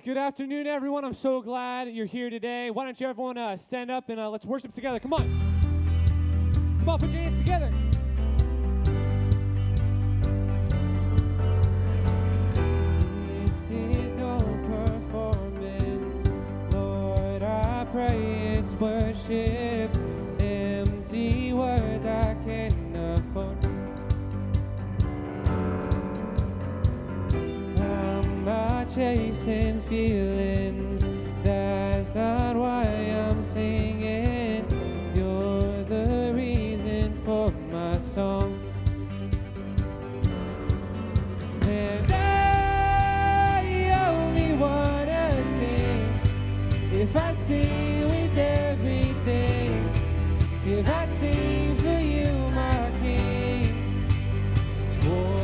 Good afternoon, everyone. I'm so glad you're here today. Why don't you everyone stand up and let's worship together. Come on. Come on, put your hands together. This is no performance. Lord, I pray it's worship. Empty words I can't afford. Chasing feelings, that's not why I'm singing. You're the reason for my song. And I only wanna sing if I sing with everything. If I sing for you, my King. Whoa.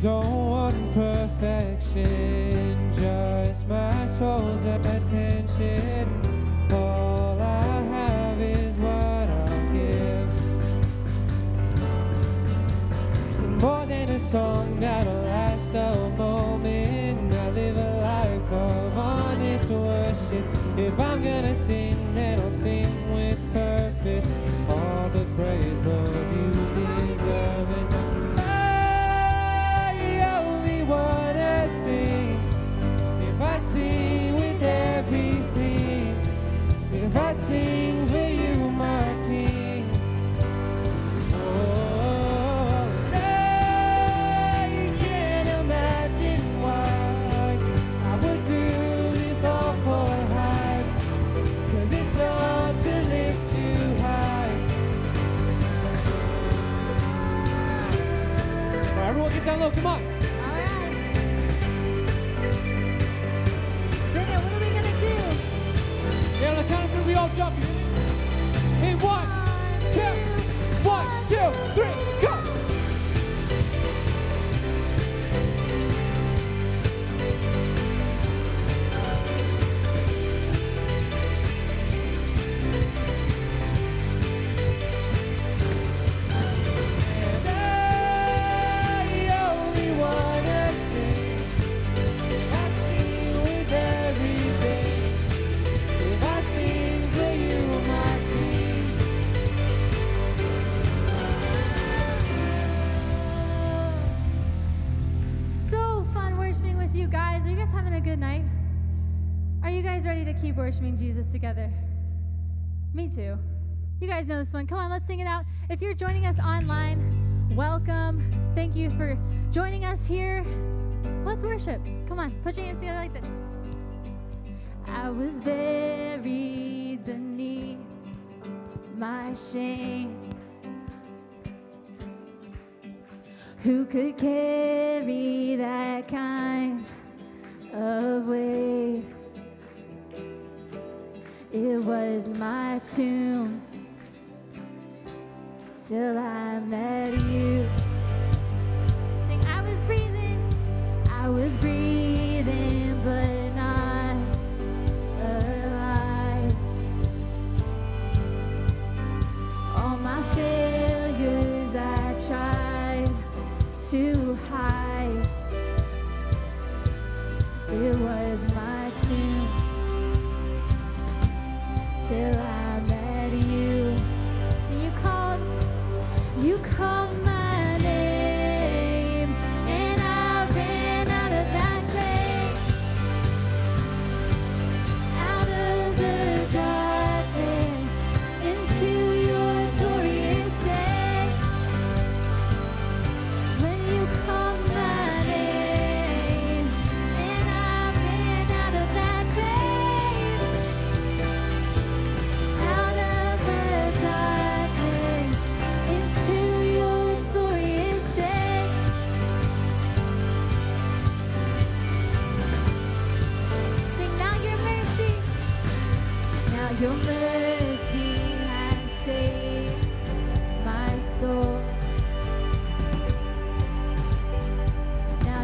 Don't want perfection, just my soul's attention. All I have is what I'll give. And more than a song that'll last a moment, I live a life of honest worship. If I'm gonna sing, then I'll sing with purpose. All the praise, Lord, you deserve it. Wanna sing if I sing with everything, if I sing for you, my King. Oh, I can't imagine why I would do this all for hype, 'cause it's all to lift you high. All right, everyone get down low, come on. Yeah, on the count of three, we all jump. In 1, 2, 1, 2, 3, go! And I only wanna sing. I sing with everything. You guys, are you guys having a good night? Are you guys ready to keep worshiping Jesus together? Me too. You guys know this one. Come on, let's sing it out. If you're joining us online, welcome. Thank you for joining us here. Let's worship. Come on, put your hands together like this. I was buried beneath my shame. Who could carry that kind of weight? It was my tomb till I met you. Sing, I was breathing, but not alive. All my failures I tried to hide. It was my tomb till I met you. So you called my name, and I ran out of that grave, out of the darkness, into your glorious day. When you called my name, and I ran out of that grave, out of the darkness, into your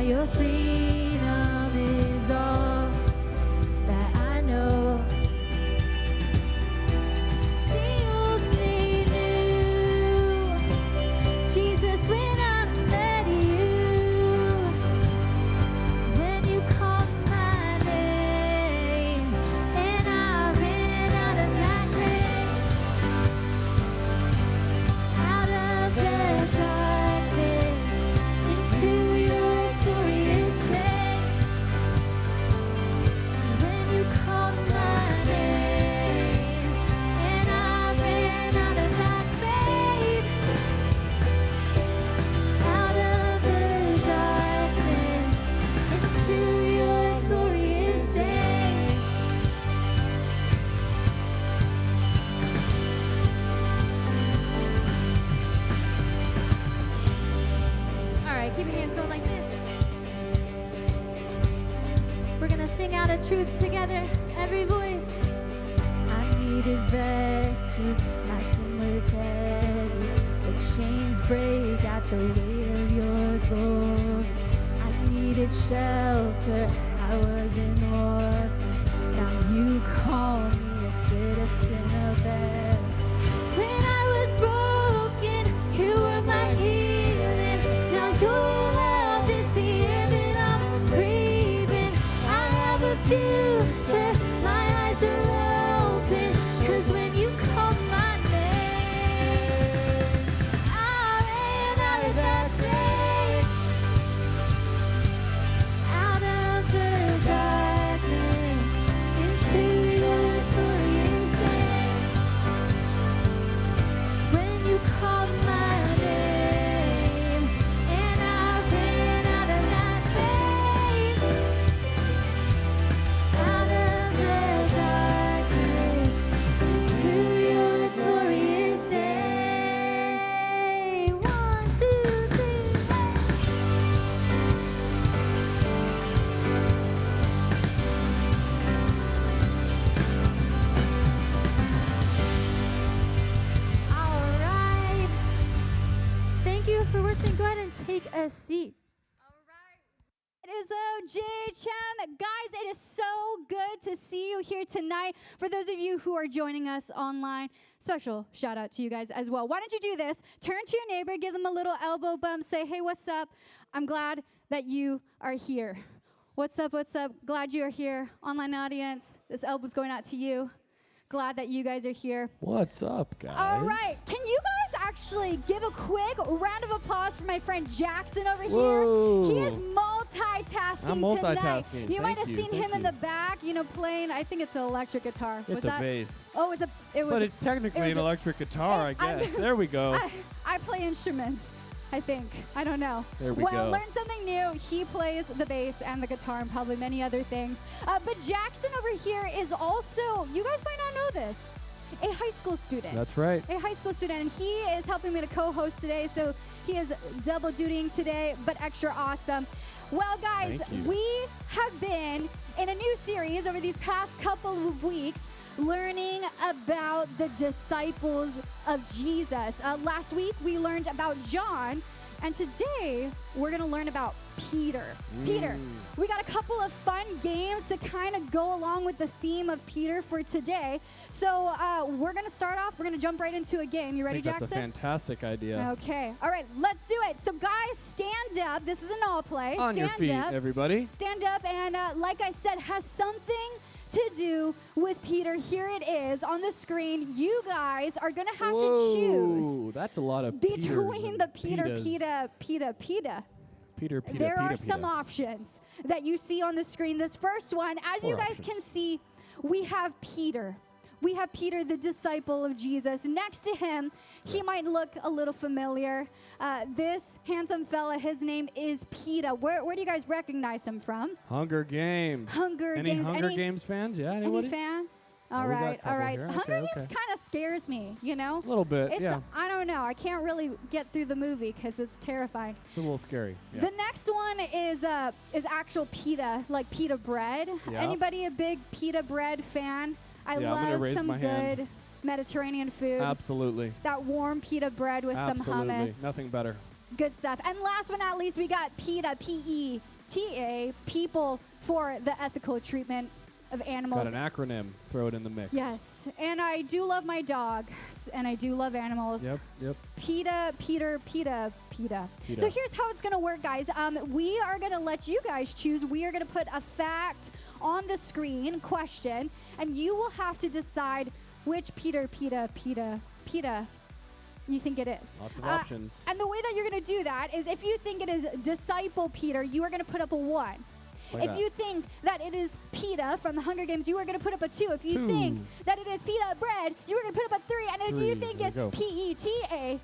your freedom is all that I know. The only new Jesus when I met you, when you called my name, and I ran out of that grave, out of the darkness into your glorious day. When you called my name, and I ran out of that grave, out of the darkness into your glorious day. All right, keep your hands going like this. We're gonna sing out a truth together, every voice. I needed rescue, my sin was heavy. The chains break at the weight of your glory. I needed shelter, I was an orphan. Now you call me a citizen of heaven. When I was broken, you were my healing. Now your love is the air that I'm breathing. I have a future, my eyes are open. 'Cause when you call my name, I ran out of that grave, out of the darkness into your glorious day. When you called my name, and I ran out of that grave, out of the darkness into your glorious day. 1, 2, 3, All right. Thank you for worshiping. Go ahead and take a seat. All right. It is JHM. Guys, it is so good to see you here tonight. For those of you who are joining us online, special shout out to you guys as well. Why don't you do this? Turn to your neighbor, give them a little elbow bump, say, hey, what's up? I'm glad that you are here. What's up, what's up? Glad you are here. Online audience, this elbow's going out to you. Glad that you guys are here. What's up, guys? All right. Can you guys actually give a quick round of applause for my friend Jackson over Whoa. here? He is multitasking I'm multitasking. tonight. You might have seen him in the back, playing, I think it's an electric guitar. It's a bass. Oh, it was But it's technically an electric guitar, I guess. There we go. I play instruments, I think. I don't know. There we go. Learn something new. He plays the bass and the guitar and probably many other things. But Jackson over here is also, you guys might not know this, a high school student. That's right. A high school student. And he is helping me to co-host today, so he is double dutying today, but extra awesome. Well, guys, Thank you. we have been in a new series over these past couple of weeks learning about the disciples of Jesus. Last week, we learned about John, and today, we're going to learn about Peter. Peter, we got a couple of fun games to kind of go along with the theme of Peter for today. So we're going to start off. We're going to jump right into a game. You ready, Jackson? That's a fantastic idea. Okay. All right, let's do it. So, guys, stand up. This is an all play. On your feet, everybody. Stand up, and like I said, has something to do with Peter. Here it is on the screen. You guys are going to have to choose that's a lot of between the Peter. There are some options that you see on the screen. This first one, as you guys can see, we have Peter. We have Peter, the disciple of Jesus. Next to him, he might look a little familiar. This handsome fella, his name is Peter. Where do you guys recognize him from? Hunger Games. Any Hunger Games fans? Yeah, anybody? Any fans? All we got a right. couple here. Hunger Games kind of scares me, A little bit, yeah. I don't know. I can't really get through the movie because it's terrifying. It's a little scary. Yeah. The next one is actual pita, like pita bread. Yeah. Anybody a big pita bread fan? I I'm gonna love raise some my good hand. Mediterranean food. Absolutely. That warm pita bread with some hummus. Nothing better. Good stuff. And last but not least, we got pita, P-E, PETA, People for the Ethical Treatment of Animals. Got an acronym. Throw it in the mix. Yes, and I do love my dog, and I do love animals. Yep. PETA. So here's how it's gonna work, guys. We are gonna let you guys choose. We are gonna put a fact on the screen, question, and you will have to decide which PETA you think it is. Lots of options. And the way that you're gonna do that is if you think it is Disciple Peter, you are gonna put up a 1. Like if you think that it is PETA from the Hunger Games, you are going to put up a 2. If you think that it is PETA bread, you are going to put up a 3. And if you think it's PETA,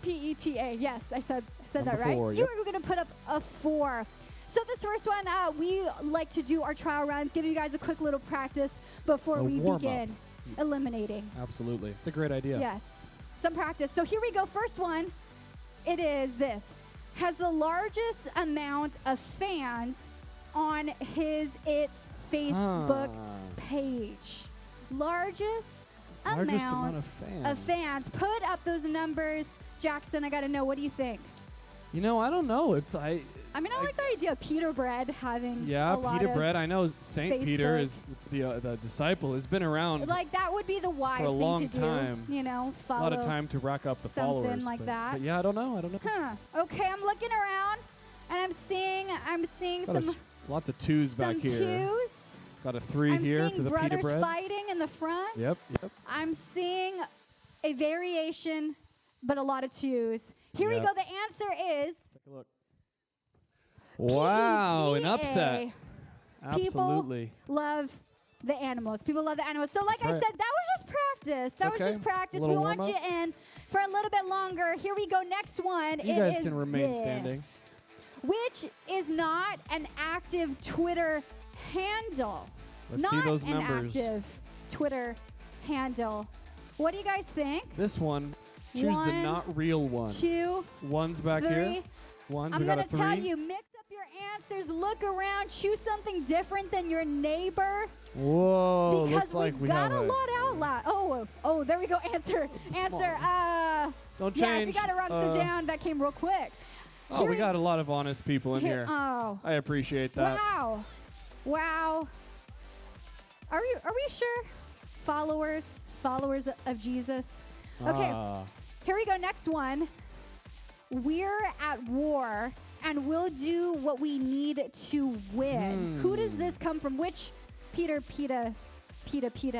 PETA, yes, I said that right. 4, you are going to put up a 4. So this first one, we like to do our trial runs, give you guys a quick little practice before we begin eliminating. Absolutely. It's a great idea. Yes, some practice. So here we go. First one, it is this. Has the largest amount of fans on its Facebook page. Largest amount of fans. Put up those numbers. Jackson, I got to know, what do you think? You know, I don't know. I like the idea of Peter Bread having a lot Peter of Bread. I know Saint Peter is the disciple. Has been around like that would be the wise for a thing long to time. do. You know, follow a lot of time to rack up the followers. Something like that. But yeah, I don't know. Huh. Okay, I'm looking around and I'm seeing some lots of 2s back here. 2s. Got a 3 here for the Peter Bread. Brothers fighting in the front. Yep. I'm seeing a variation, but a lot of 2s. Here we go. The answer is. Take a look. Wow, an PETA. upset. Absolutely. People love the animals. People love the animals. So like I said, that was just practice. That was just practice. We want you in for a little bit longer. Here we go. Next one. You guys can remain standing. Which is not an active Twitter handle. Let's see those numbers. Not an active Twitter handle. What do you guys think? This one. Choose the not real one. 2. 1's back 3. here. 1's. I'm We got going a to 3. tell you, mix up your answers, look around, choose something different than your neighbor. Whoa, because looks like we have got a lot out loud. Oh, there we go. Answer. Don't change. Yeah, if you got to write sit down, that came real quick. Oh, we got a lot of honest people in here. Oh. I appreciate that. Wow. Are we sure? Followers of Jesus. Okay. Here we go. Next one. We're at war and we'll do what we need to win. Who does this come from? Which PETA?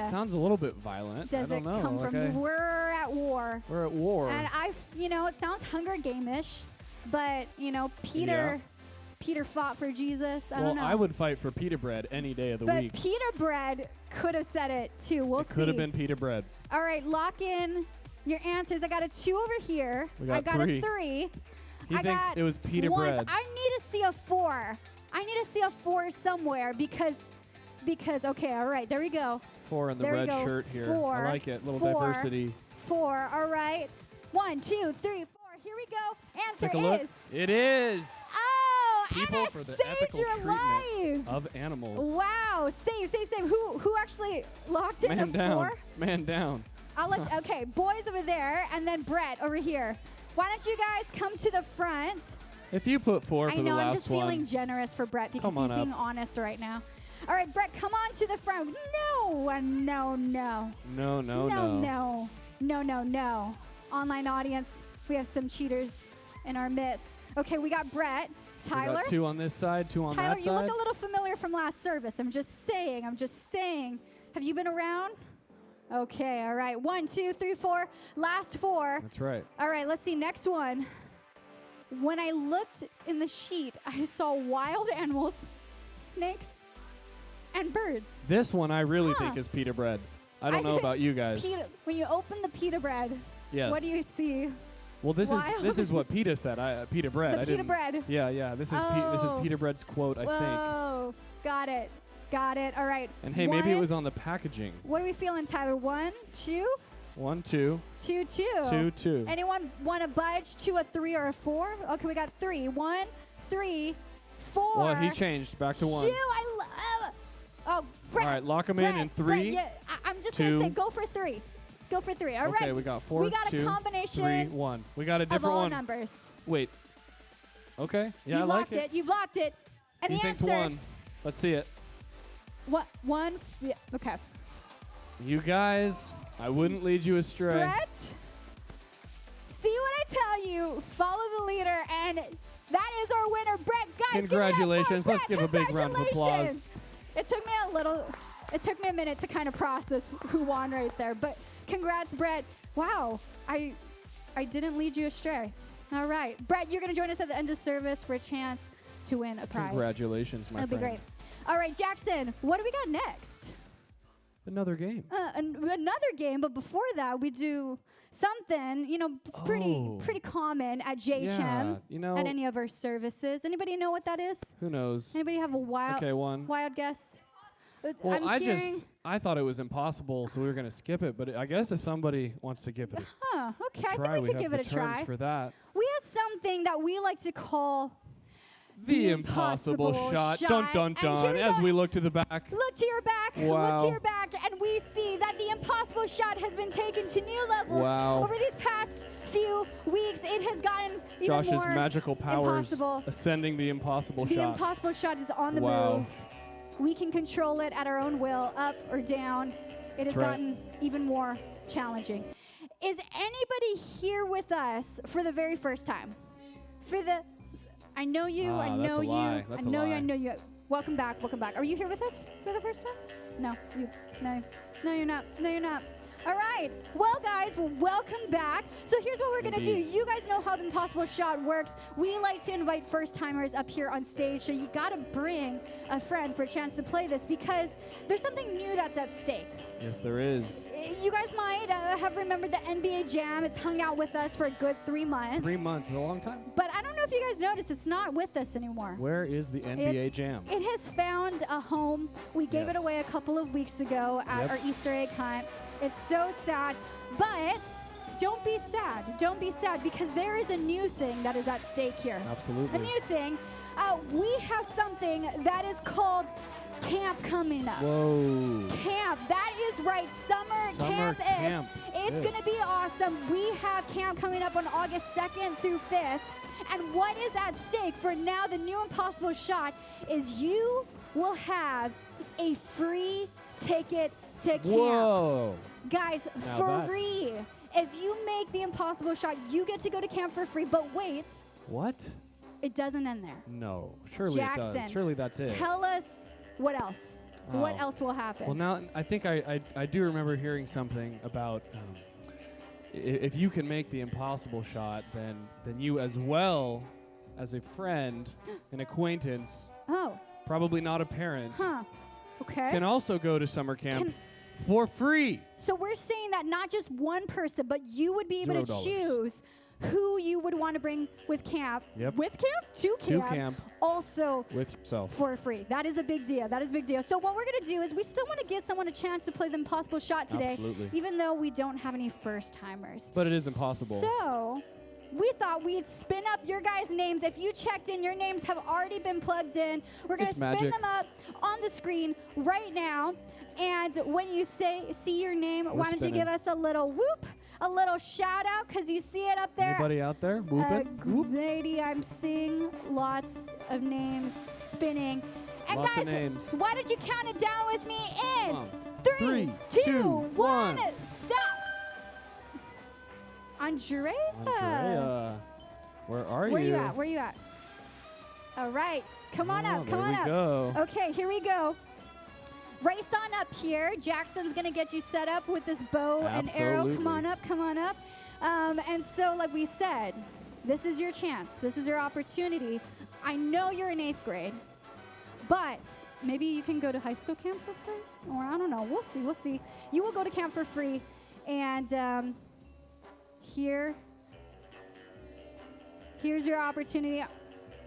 Sounds a little bit violent. Does I don't know. it come from? We're at war. We're at war. And it sounds Hunger Game-ish, but Peter fought for Jesus. I don't know. I would fight for Peter Bread any day of the week. But Peter Bread could have said it too. We'll see. It could have been Peter Bread. All right, lock in your answers. I got a 2 over here. I got 3. a 3. He thinks it was Peter Bread. I need to see a 4. I need to see a 4 somewhere because okay, all right, there we go. 4 in the red shirt here. 4. I like it. A little diversity. 4. All right. 1, 2, 3, 4. Here we go. Answer is. It is. Oh, People and for the saved ethical your treatment life. of animals. Wow. Save. Who actually locked in Man the down. 4? Man down. I'll let okay, boys over there, and then Brett over here. Why don't you guys come to the front? If you put 4 for the last one. I know, I'm just feeling generous for Brett because he's being honest right now. All right, Brett, come on to the front. No. Online audience, we have some cheaters in our midst. Okay, we got Brett. Tyler. We got 2 on this side, 2 on Tyler, that side. you look a little familiar from last service. I'm just saying. Have you been around? Okay, all right. 1, 2, 3, 4. Last 4. That's right. All right, let's see. Next one. When I looked in the sheet, I saw wild animals, snakes, and birds. This one I really think is Peter Bread. I don't know about you guys. When you open the Peter Bread, what do you see? Well, this is what PETA said. Peter Bread. The Peter Bread. Yeah. This is Peter Bread's quote. I think. Oh, got it. All right. And hey, maybe it was on the packaging. What are we feeling, Tyler? 1, 2. 1, 2. 2, 2. 2, 2. Anyone want to budge to a 3 or a 4? Okay, we got 3. 1, 3, 4. Well, he changed back to 1. 2. Oh, Brett. All right, lock him in 3. Brett, yeah, I'm just going to say go for 3. Go for 3. All right. Okay, we got 4, we got 2, a combination 3, 1. We got a different of all one. numbers. Wait. Okay. Yeah, I like it. You've locked it. And He the thinks answer, one. Let's see it. What? One? Yeah, okay. You guys, I wouldn't lead you astray. Brett, see what I tell you. Follow the leader, and that is our winner, Brett. Guys, Congratulations. Give it Let's up for give a Brett. big round of applause. Congratulations. It took me a minute to kind of process who won right there, but congrats, Brett. Wow, I didn't lead you astray. All right, Brett, you're going to join us at the end of service for a chance to win a prize. Congratulations, my That'd friend. be great. All right, Jackson, what do we got next? Another game. Another game, but before that, we do something. You know, it's pretty common at JHM. Yeah, you know. At any of our services. Anybody know what that is? Who knows? Anybody have a wild guess? Well, I thought it was impossible, so we were going to skip it. But I guess if somebody wants to give it Okay, a try, I think we could give have it a the terms try. for that. We have something that we like to call The impossible shot. Dun, dun, And dun. here we As go. we look to the back. Look to your back. Wow. Look to your back, and we see that the impossible shot has been taken to new levels. Wow. Over these past few weeks, it has gotten even Josh's more magical powers impossible. ascending the impossible The shot. impossible shot is on the Wow. move. We can control it at our own will, up or down. It has right. gotten even more challenging. Is anybody here with us for the very first time? I know you, I know that's a you, lie. That's I a know you, lie. I know you. Welcome back, welcome back. Are you here with us for the first time? No, you're not. No, you're not. All right. Well, guys, welcome back. So here's what we're going to do. Indeed. You guys know how the impossible shot works. We like to invite first-timers up here on stage, so you got to bring a friend for a chance to play this because there's something new that's at stake. Yes, there is. You guys might have remembered the NBA Jam. It's hung out with us for a good 3 months. 3 months is a long time. But I don't know if you guys noticed, it's not with us anymore. Where is the NBA Jam? It has found a home. We gave it Yes. away a couple of weeks ago at Yep. our Easter egg hunt. It's so sad, but don't be sad. Don't be sad because there is a new thing that is at stake here. Absolutely. A new thing. We have something that is called camp coming up. Whoa. Camp. That is right. Summer camp. It's going to be awesome. We have camp coming up on August 2nd through 5th. And what is at stake for now, the new impossible shot, is you will have a free ticket to camp. Whoa. Guys, Now free. If you make the impossible shot, you get to go to camp for free. But wait, What? it doesn't end there. No. Surely Jackson, it does. Surely that's it. Tell us what else. What Oh. else will happen? Well, now I think I do remember hearing something about if you can make the impossible shot, then you as well as a friend, an acquaintance, Oh, probably not a parent, huh. Okay. can also go to summer camp for free. So we're saying that not just one person, but you would be able to $0. choose who you would want to bring with camp. Yep. With camp? To To camp. camp. Also With yourself. for free. That is a big deal. That is a big deal. So what we're going to do is we still want to give someone a chance to play the impossible shot today. Absolutely. Even though we don't have any first-timers. But it is impossible. So we thought we'd spin up your guys' names. If you checked in, your names have already been plugged in. We're going to It's spin magic. them up on the screen right now. And when you see your name, why don't you spinning. give us a little whoop, a little shout out, because you see it up there. Anybody out there? Whooping? Whoop. Lady, I'm seeing lots of names spinning. And Lots guys, of names. why don't you count it down with me in Come on. 3, 2, 1, stop. Andrea. Andrea. Where are you? Where you at? Where you at? All right. Come on up. Come on there up. we go. Okay, here we go. Race on up here. Jackson's going to get you set up with this bow and arrow. Come Absolutely. on up. Come on up. And so, like we said, this is your chance. This is your opportunity. I know you're in 8th grade, but maybe you can go to high school camp for free? Or I don't know. We'll see. We'll see. You will go to camp for free. And here's your opportunity.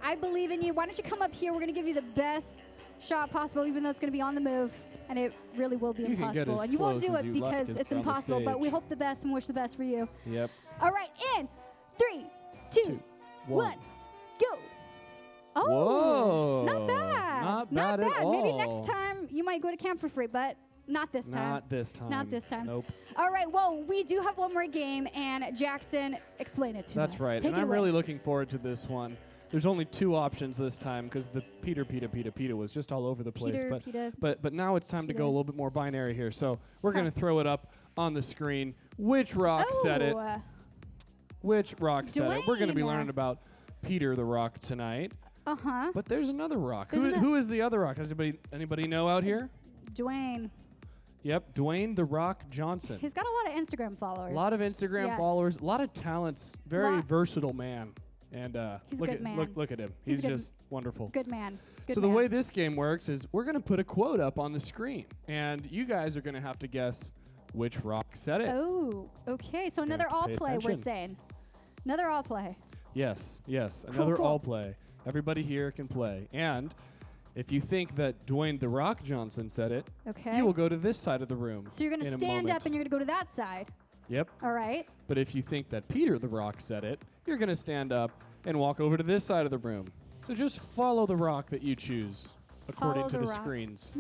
I believe in you. Why don't you come up here? We're going to give you the best shot possible, even though it's going to be on the move, and it really will be You can get impossible. as And you won't close do as it you like because as it's on the impossible, but we stage. hope the best and wish the best for you. Yep. All right, in 3, 2, 2, 1, go. Oh, Whoa. not bad. Not bad at Maybe all. next time you might go to camp for free, but not this time. Not this time. Not this time. Nope. All right, well, we do have one more game, and Jackson, explain it to us. That's right. Take And it I'm away. really looking forward to this one. There's only 2 options this time because the Peter was just all over the place. But now it's time to go a little bit more binary here. So we're going to throw it up on the screen. Which rock said it? Which rock said it? We're going to be learning about Peter the Rock tonight. Uh-huh. But there's another rock. Who is the other rock? Does anybody know out here? Dwayne. Yep, Dwayne the Rock Johnson. He's got a lot of Instagram followers. A lot of Instagram followers, a lot of talents, very versatile man. And He's a good man. Look at him. He's just wonderful. Good man. Good so man. the way this game works is we're going to put a quote up on the screen. And you guys are going to have to guess which rock said it. Oh, okay. So another all play, we're saying. Another all play. Yes. Another cool. all play. Everybody here can play. And if you think that Dwayne The Rock Johnson said it, you will go to this side of the room. So you're going to stand up and you're going to go to that side. Yep. All right. But if you think that Peter The Rock said it, you're going to stand up and walk over to this side of the room. So just follow the rock that you choose according to the screens.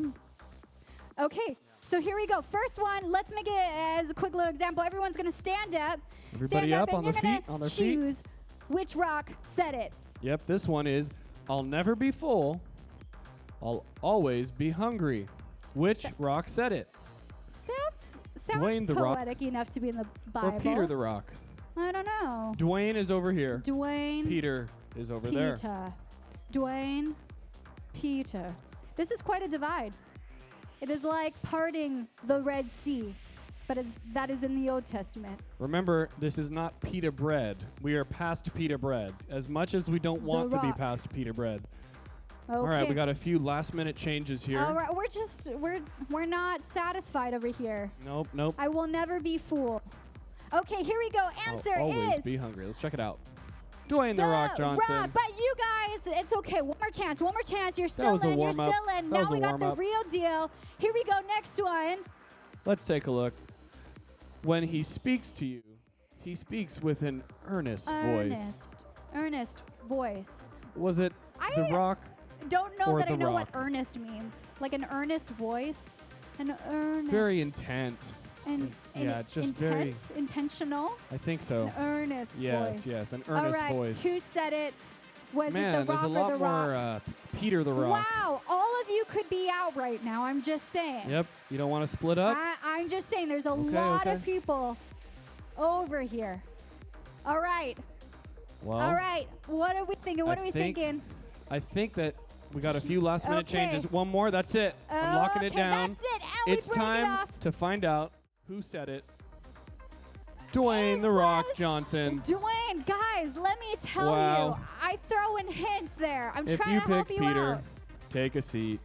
Okay. So here we go. First one, let's make it as a quick little example. Everyone's going to stand up. Everybody up on their feet, on their feet. Choose which rock said it. Yep, this one is, I'll never be full, I'll always be hungry. Which rock said it? Sounds Dwayne the Rock. poetic enough to be in the Bible. Or Peter the Rock? I don't know. Dwayne is over here. Dwayne. Peter is over there. Dwayne. Peter. This is quite a divide. It is like parting the Red Sea, but that is in the Old Testament. Remember, this is not pita bread. We are past pita bread. As much as we don't want to be past pita bread. Okay. All right, we got a few last-minute changes here. All right, we're not satisfied over here. Nope. I will never be fooled. Okay, here we go. Answer I'll always is be hungry. Let's check it out. Dwayne the Rock Johnson. Rock, but you guys, it's okay. One more chance. You're still was a in. You're warm-up. still in. That Now was a we got the warm-up. real deal. Here we go. Next one. Let's take a look. When he speaks to you, he speaks with an earnest voice. Earnest voice. Was it The Rock? Don't know or that I The know Rock? what earnest means. Like an earnest voice. An earnest. Very intent. Yeah, it's just very intentional. I think so. An earnest voice. Yes, an earnest All right, voice. who said it? Was Man, it The there's Rock a lot or The more Rock? Peter the Rock. Wow, all of you could be out right now. I'm just saying. Yep. You don't want to split up? I'm just saying there's a lot of people over here. All right. Well, All right. What are we thinking? What are we thinking? I think that we got a few last-minute changes. One more. That's it. I'm locking it Okay, down. that's it. And It's we break it time off. to find out who said it. Dwayne The Rock was Johnson. Dwayne, guys, let me tell Wow. you. I throw in hints there. I'm If trying you to help picked you Peter, out. take a seat.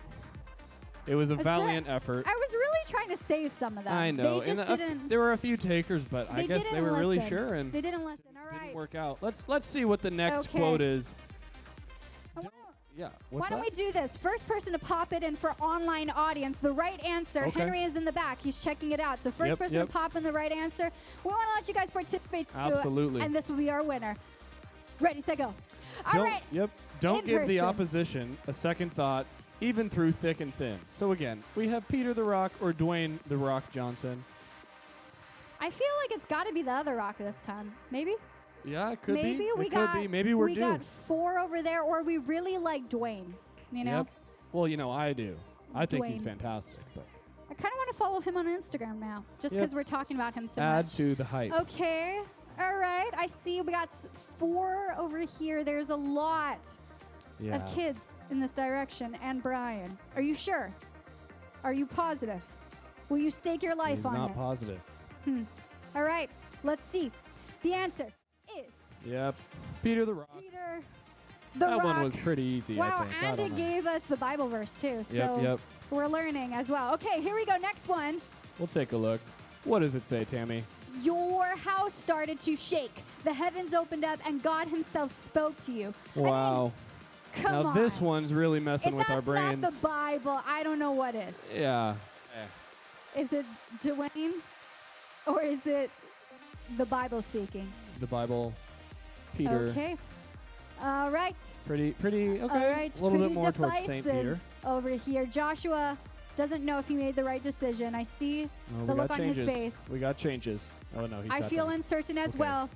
It was a valiant effort. I was really trying to save some of them. I know. They just didn't. There were a few takers, but I guess they didn't were really listen. sure and They didn't listen. All didn't right. work out. Let's see what the next Okay. quote is. I wanna- Yeah. Why What's don't we that? do this? First person to pop it in for online audience, the right answer. Okay. Henry is in the back. He's checking it out. So first person yep. to pop in the right answer. We want to let you guys participate. too, Absolutely. and this will be our winner. Ready, set, go. All right. Yep. Don't In give the person. opposition a second thought, even through thick and thin. So again, we have Peter the Rock or Dwayne The Rock Johnson. I feel like it's got to be the other rock this time. Maybe? Yeah, it could Maybe be. we It got could be. Maybe we're we due. got 4 over there, or we really like Dwayne. You know? Yep. Well, I do. I think he's Dwayne. fantastic. But I kind of want to follow him on Instagram now, just Yep. because we're talking about him so add much. to the hype. Okay. All right. I see we got 4 over here. There's a lot Yeah. of kids in this direction. And Brian. Are you sure? Are you positive? Will you stake your life He's on not it? positive. All right. Let's see. The answer is Yep. Peter the Rock. Peter the That Rock. one was pretty easy, Wow, I think. I and don't it know. gave us the Bible verse too. So Yep. we're learning as well. Okay, here we go. Next one. We'll take a look. What does it say, Tammy? Your house started to shake. The heavens opened up, and God Himself spoke to you. Wow. Come Now on. this one's really messing If with our that's brains. not the Bible, I don't know what is. Yeah. Is it Dwayne, or is it the Bible speaking? The Bible. Peter. Okay. All right. Pretty okay. All right. A little Pretty bit more towards St. divisive Peter. over here. Joshua doesn't know if he made the right decision. I see Oh, the we look got on changes. his face. We got changes. Oh no, he I sat feel down. uncertain as Okay. well.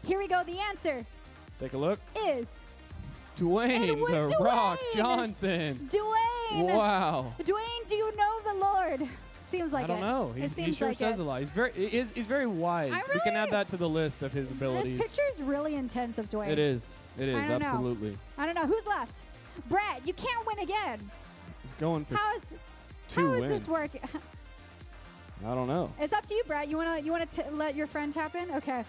Here we go. The answer Take a look. is Dwayne It was the Rock Dwayne. Johnson. Dwayne. Wow. Dwayne, do you know the Lord? Seems like I don't know. It He seems sure like says it. a lot. He's very wise. We can add that to the list of his abilities. This picture is really intense of Dwayne. It is. It is, don't know. absolutely. I don't know. Who's left? Brett, you can't win again. He's going for How is two wins. this working? I don't know. It's up to you, Brett. You wanna let your friend tap in? Okay.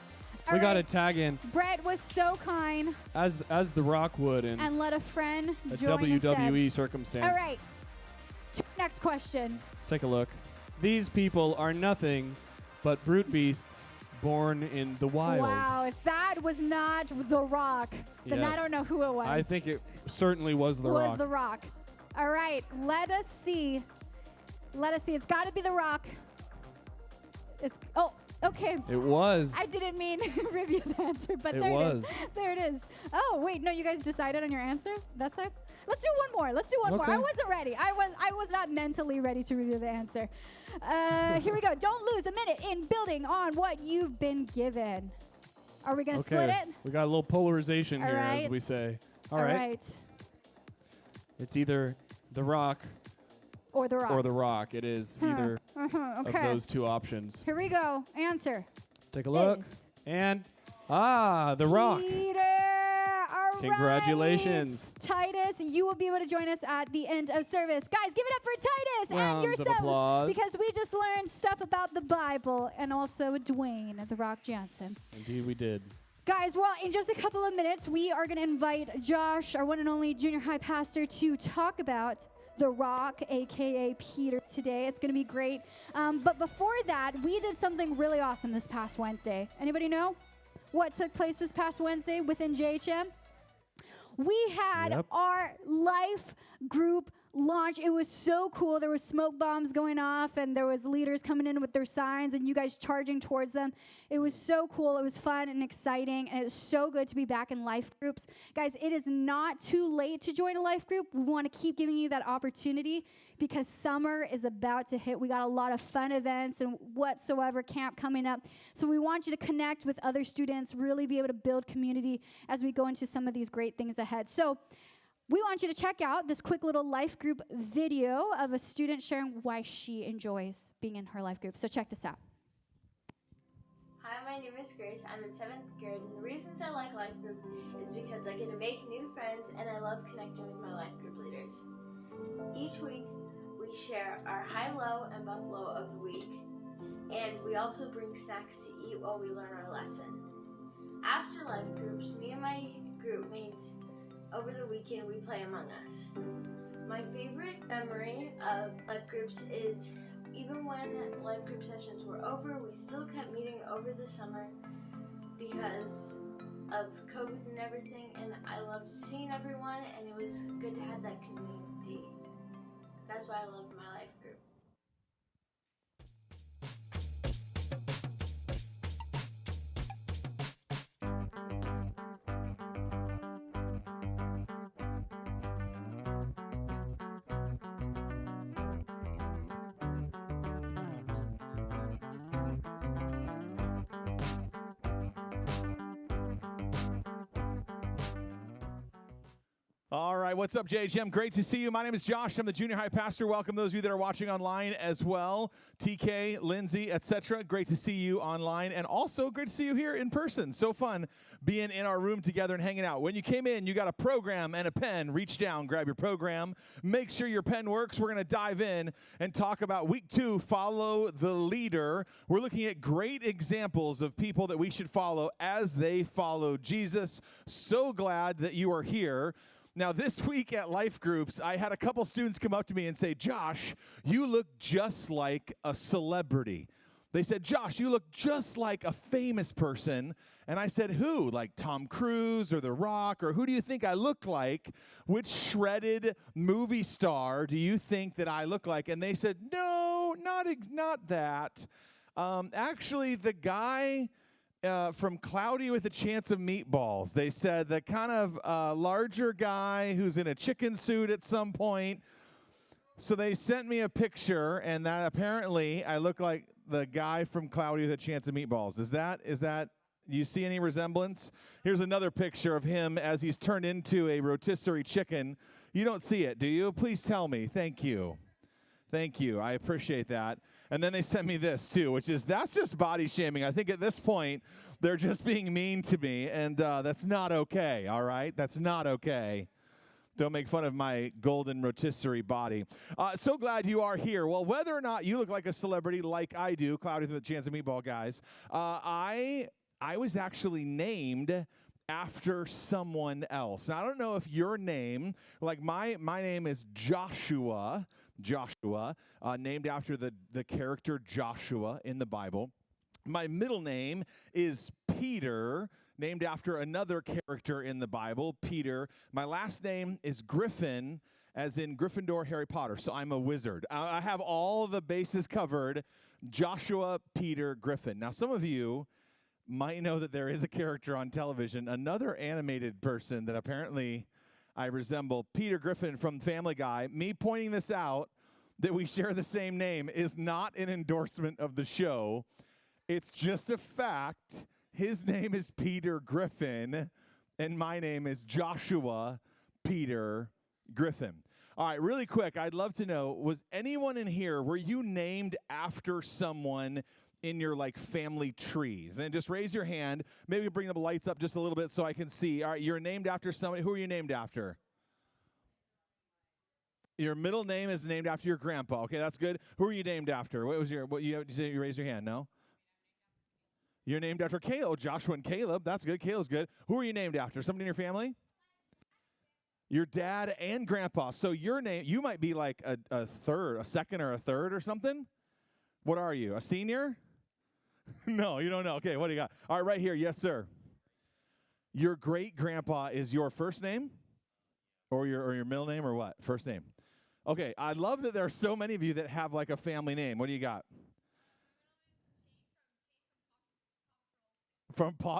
We All got to right. tag in Brett was so kind as the Rock would in and let a friend a join WWE instead. circumstance. All right. Next question. Let's take a look. These people are nothing but brute beasts born in the wild. Wow, if that was not The Rock, then I Yes. don't know who it was. I think it certainly was the Rock. Was The Rock. All right, let us see. It's got to be The Rock. Okay. It was. I didn't mean to review the answer, but It there it was. is. There it is. Oh, wait, no, you guys decided on your answer? That's it? Let's do one more. Okay. I wasn't ready. I was not mentally ready to review the answer. Here we go. Don't lose a minute in building on what you've been given. Are we going to split it? We got a little polarization All here, as right. we say. All right. It's either The Rock Or The Rock. or The Rock. It is either Okay. of those two options. Here we go. Answer. Let's take a look. Is And, The Rock. Peter. All Congratulations. right. Titus, you will be able to join us at the end of service. Guys, give it up for Titus and Rounds of yourselves applause. because we just learned stuff about the Bible and also Dwayne The Rock Johnson. Indeed, we did. Guys, well, in just a couple of minutes, we are going to invite Josh, our one and only junior high pastor, to talk about The Rock, a.k.a. Peter, today. It's going to be great. But before that, we did something really awesome this past Wednesday. Anybody know what took place this past Wednesday within JHM? We had our life group launch. It was so cool. There was smoke bombs going off, and there was leaders coming in with their signs, and you guys charging towards them. It was so cool. It was fun and exciting, and it's so good to be back in life groups. Guys, it is not too late to join a life group. We want to keep giving you that opportunity because summer is about to hit. We got a lot of fun events and whatsoever camp coming up. So we want you to connect with other students, really be able to build community as we go into some of these great things ahead. So we want you to check out this quick little life group video of a student sharing why she enjoys being in her life group. So check this out. Hi, my name is Grace. I'm in 7th grade, and the reasons I like life group is because I get to make new friends and I love connecting with my life group leaders. Each week, we share our high-low and buff-low of the week, and we also bring snacks to eat while we learn our lesson. After life groups, me and my group mates over the weekend, we play Among Us. My favorite memory of life groups is even when life group sessions were over, we still kept meeting over the summer because of COVID and everything, and I loved seeing everyone, and it was good to have that community. That's why I love my life group. All right, what's up, JHM? Great to see you. My name is Josh. I'm the junior high pastor. Welcome those of you that are watching online as well. TK, Lindsay, etc. Great to see you online, and also great to see you here in person. So fun being in our room together and hanging out. When you came in, you got a program and a pen. Reach down, grab your program. Make sure your pen works. We're going to dive in and talk about week 2, Follow the Leader. We're looking at great examples of people that we should follow as they follow Jesus. So glad that you are here. Now, this week at Life Groups, I had a couple students come up to me and say, Josh, you look just like a celebrity. They said, Josh, you look just like a famous person. And I said, who? Like Tom Cruise or The Rock? Or who do you think I look like? Which shredded movie star do you think that I look like? And they said, no, not that. Actually, the guy from Cloudy with a Chance of Meatballs. They said the kind of larger guy who's in a chicken suit at some point. So they sent me a picture, and that apparently I look like the guy from Cloudy with a Chance of Meatballs. Is that You see any resemblance? Here's another picture of him as he's turned into a rotisserie chicken. You don't see it, do you? Please tell me. Thank you. Thank you. I appreciate that. And then they sent me this, too, which is, that's just body shaming. I think at this point, they're just being mean to me, and that's not okay, all right? That's not okay. Don't make fun of my golden rotisserie body. So glad you are here. Well, whether or not you look like a celebrity like I do, Cloudy with a Chance of Meatball guys, I was actually named after someone else. Now, I don't know if your name, like my name is Joshua, named after the character Joshua in the Bible. My middle name is Peter, named after another character in the Bible, Peter. My last name is Griffin, as in Gryffindor, Harry Potter. So I'm a wizard. I have all the bases covered. Joshua, Peter, Griffin. Now, some of you might know that there is a character on television, another animated person that apparently I resemble, Peter Griffin from Family Guy. Me pointing this out, that we share the same name, is not an endorsement of the show. It's just a fact. His name is Peter Griffin, and my name is Joshua Peter Griffin. All right, really quick, I'd love to know, was anyone in here, were you named after someone in your family trees? And just raise your hand. Maybe bring the lights up just a little bit so I can see. All right, you're named after somebody. Who are you named after? Your middle name is named after your grandpa. Okay, that's good. Who are you named after? You raise your hand, no? You're named after Caleb, Joshua and Caleb. That's good. Caleb's good. Who are you named after? Somebody in your family? Your dad and grandpa. So your name, you might be like a second or a third or something. What are you, a senior? No, you don't know. Okay, what do you got? All right, right here. Yes, sir. Your great-grandpa is your first name? Or your middle name or what? First name. Okay, I love that there are so many of you that have a family name. What do you got?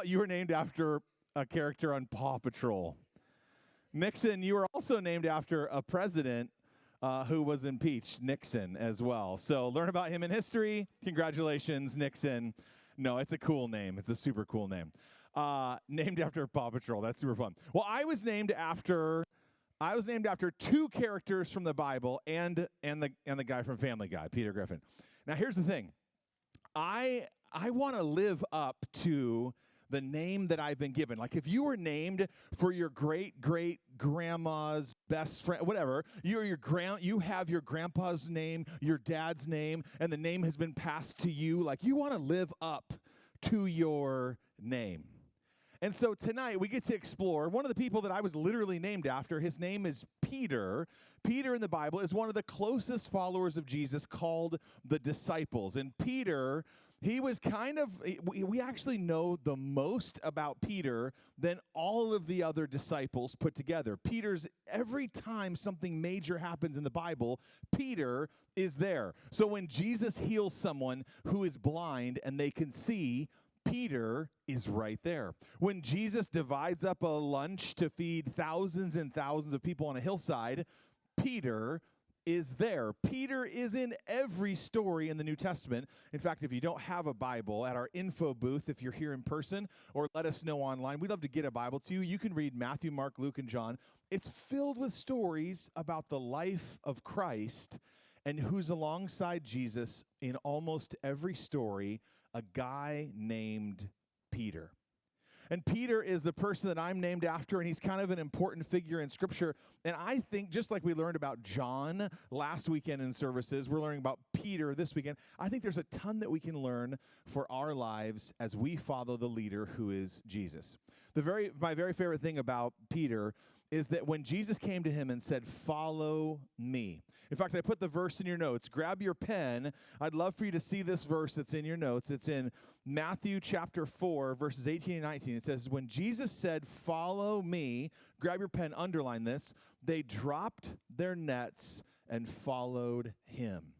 You were named after a character on Paw Patrol. Nixon, you were also named after a president who was impeached, Nixon, as well. So learn about him in history. Congratulations, Nixon. No, it's a cool name. It's a super cool name. Named after Paw Patrol. That's super fun. Well, I was named after two characters from the Bible and the guy from Family Guy, Peter Griffin. Now, here's the thing. I want to live up to the name that I've been given. Like if you were named for your great-great-grandma's best friend, whatever, you have your grandpa's name, your dad's name, and the name has been passed to you. Like you want to live up to your name. And so tonight we get to explore one of the people that I was literally named after. His name is Peter. Peter in the Bible is one of the closest followers of Jesus called the disciples. And Peter, he was we actually know the most about Peter than all of the other disciples put together. Every time something major happens in the Bible, Peter is there. So when Jesus heals someone who is blind and they can see, Peter is right there. When Jesus divides up a lunch to feed thousands and thousands of people on a hillside, Peter is there. Peter is in every story in the New Testament. In fact, if you don't have a Bible, at our info booth, if you're here in person, or let us know online, we'd love to get a Bible to you. You can read Matthew, Mark, Luke, and John. It's filled with stories about the life of Christ and who's alongside Jesus in almost every story, a guy named Peter. And Peter is the person that I'm named after, and he's kind of an important figure in Scripture. And I think, just like we learned about John last weekend in services, we're learning about Peter this weekend. I think there's a ton that we can learn for our lives as we follow the leader who is Jesus. My very favorite thing about Peter is that when Jesus came to him and said, "Follow me." In fact, I put the verse in your notes. Grab your pen. I'd love for you to see this verse that's in your notes. It's in Matthew chapter 4, verses 18 and 19. It says, when Jesus said, "Follow me," grab your pen, underline this, "they dropped their nets and followed him."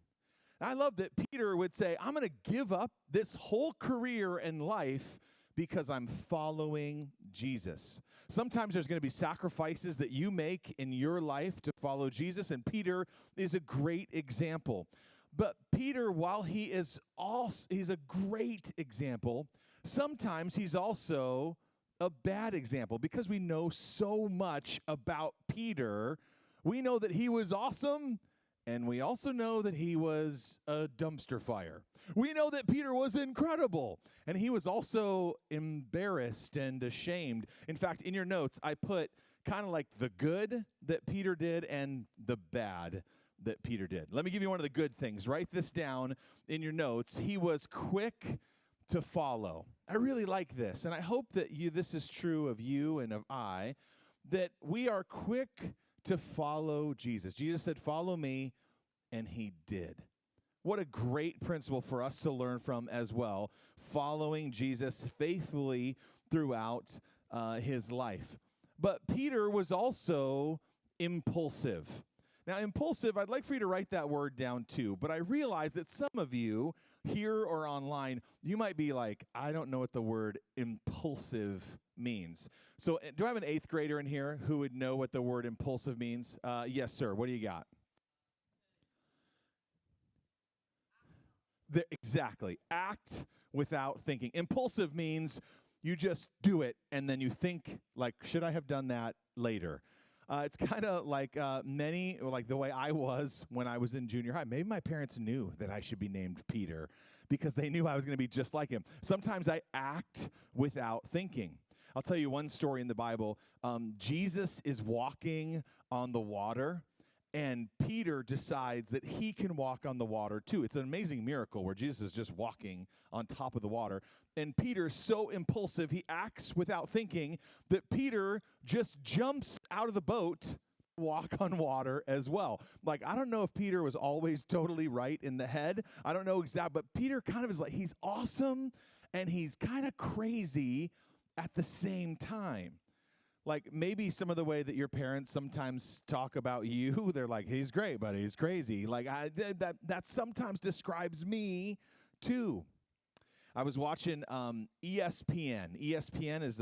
I love that Peter would say, I'm going to give up this whole career and life because I'm following Jesus. Sometimes there's going to be sacrifices that you make in your life to follow Jesus, and Peter is a great example. But Peter, while he's a great example, sometimes he's also a bad example. Because we know so much about Peter, we know that he was awesome, and we also know that he was a dumpster fire. We know that Peter was incredible, and he was also embarrassed and ashamed. In fact, in your notes, I put kind of like the good that Peter did and the bad that Peter did. Let me give you one of the good things. Write this down in your notes. He was quick to follow. I really like this, and I hope that this is true of you and of I, that we are quick to follow Jesus. Jesus said, "Follow me," and he did. What a great principle for us to learn from as well, following Jesus faithfully throughout his life. But Peter was also impulsive. Now, impulsive, I'd like for you to write that word down too, but I realize that some of you here or online, you might be like, I don't know what the word impulsive means. So do I have an 8th grader in here who would know what the word impulsive means? Yes, sir. What do you got? Exactly. Act without thinking. Impulsive means you just do it, and then you think, like, should I have done that later? It's kind of like like the way I was when I was in junior high. Maybe my parents knew that I should be named Peter because they knew I was going to be just like him. Sometimes I act without thinking. I'll tell you one story in the Bible. Jesus is walking on the water, and Peter decides that he can walk on the water too. It's an amazing miracle where Jesus is just walking on top of the water. And Peter's so impulsive, he acts without thinking, that Peter just jumps out of the boat to walk on water as well. Like, I don't know if Peter was always totally right in the head. I don't know exactly, but Peter kind of is like, he's awesome and he's kind of crazy at the same time. Like maybe some of the way that your parents sometimes talk about you, they're like, he's great, but he's crazy. Like that sometimes describes me too. I was watching ESPN. ESPN is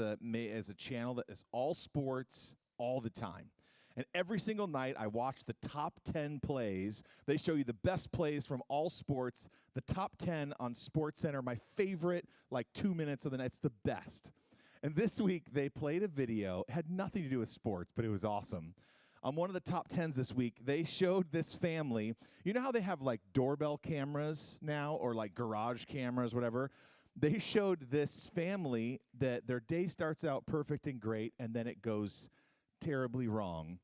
a channel that is all sports all the time. And every single night I watch the top 10 plays. They show you the best plays from all sports, the top 10 on SportsCenter, my favorite, like 2 minutes of the night. It's the best. And this week, they played a video. It had nothing to do with sports, but it was awesome. On one of the top 10s this week, they showed this family. You know how they have, like, doorbell cameras now or, like, garage cameras, whatever? They showed this family that their day starts out perfect and great, and then it goes terribly wrong.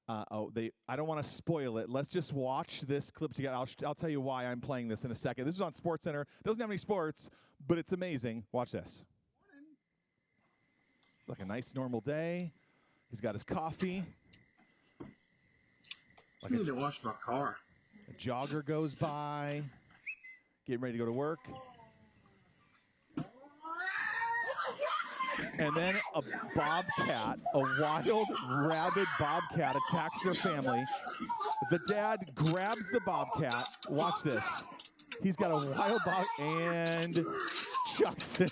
I don't want to spoil it. Let's just watch this clip together. I'll tell you why I'm playing this in a second. This is on SportsCenter. It doesn't have any sports, but it's amazing. Watch this. Like a nice normal day. He's got his coffee. I need to wash my car. A jogger goes by, getting ready to go to work. And then a bobcat, a wild, rabid bobcat attacks their family. The dad grabs the bobcat. Watch this. He's got a wild bobcat and chucks it.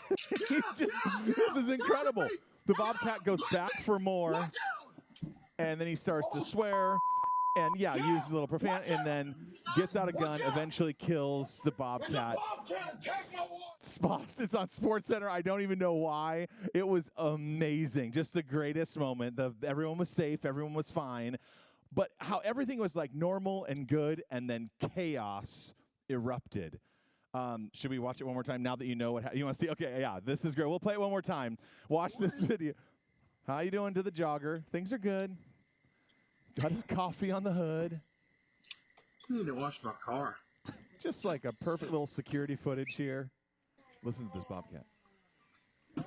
This is incredible. The bobcat goes back for more, and then he starts to swear, and uses a little profanity, and then gets out a gun, eventually kills the bobcat. It's on SportsCenter. I don't even know why. It was amazing. Just the greatest moment. Everyone was safe. Everyone was fine. But how everything was like normal and good, and then chaos erupted. Should we watch it one more time now that you know what you want to see? Okay, yeah, this is great. We'll play it one more time. Watch this video. How you doing to the jogger? Things are good. Got his coffee on the hood. I need to wash my car. Just like a perfect little security footage here. Listen to this bobcat. The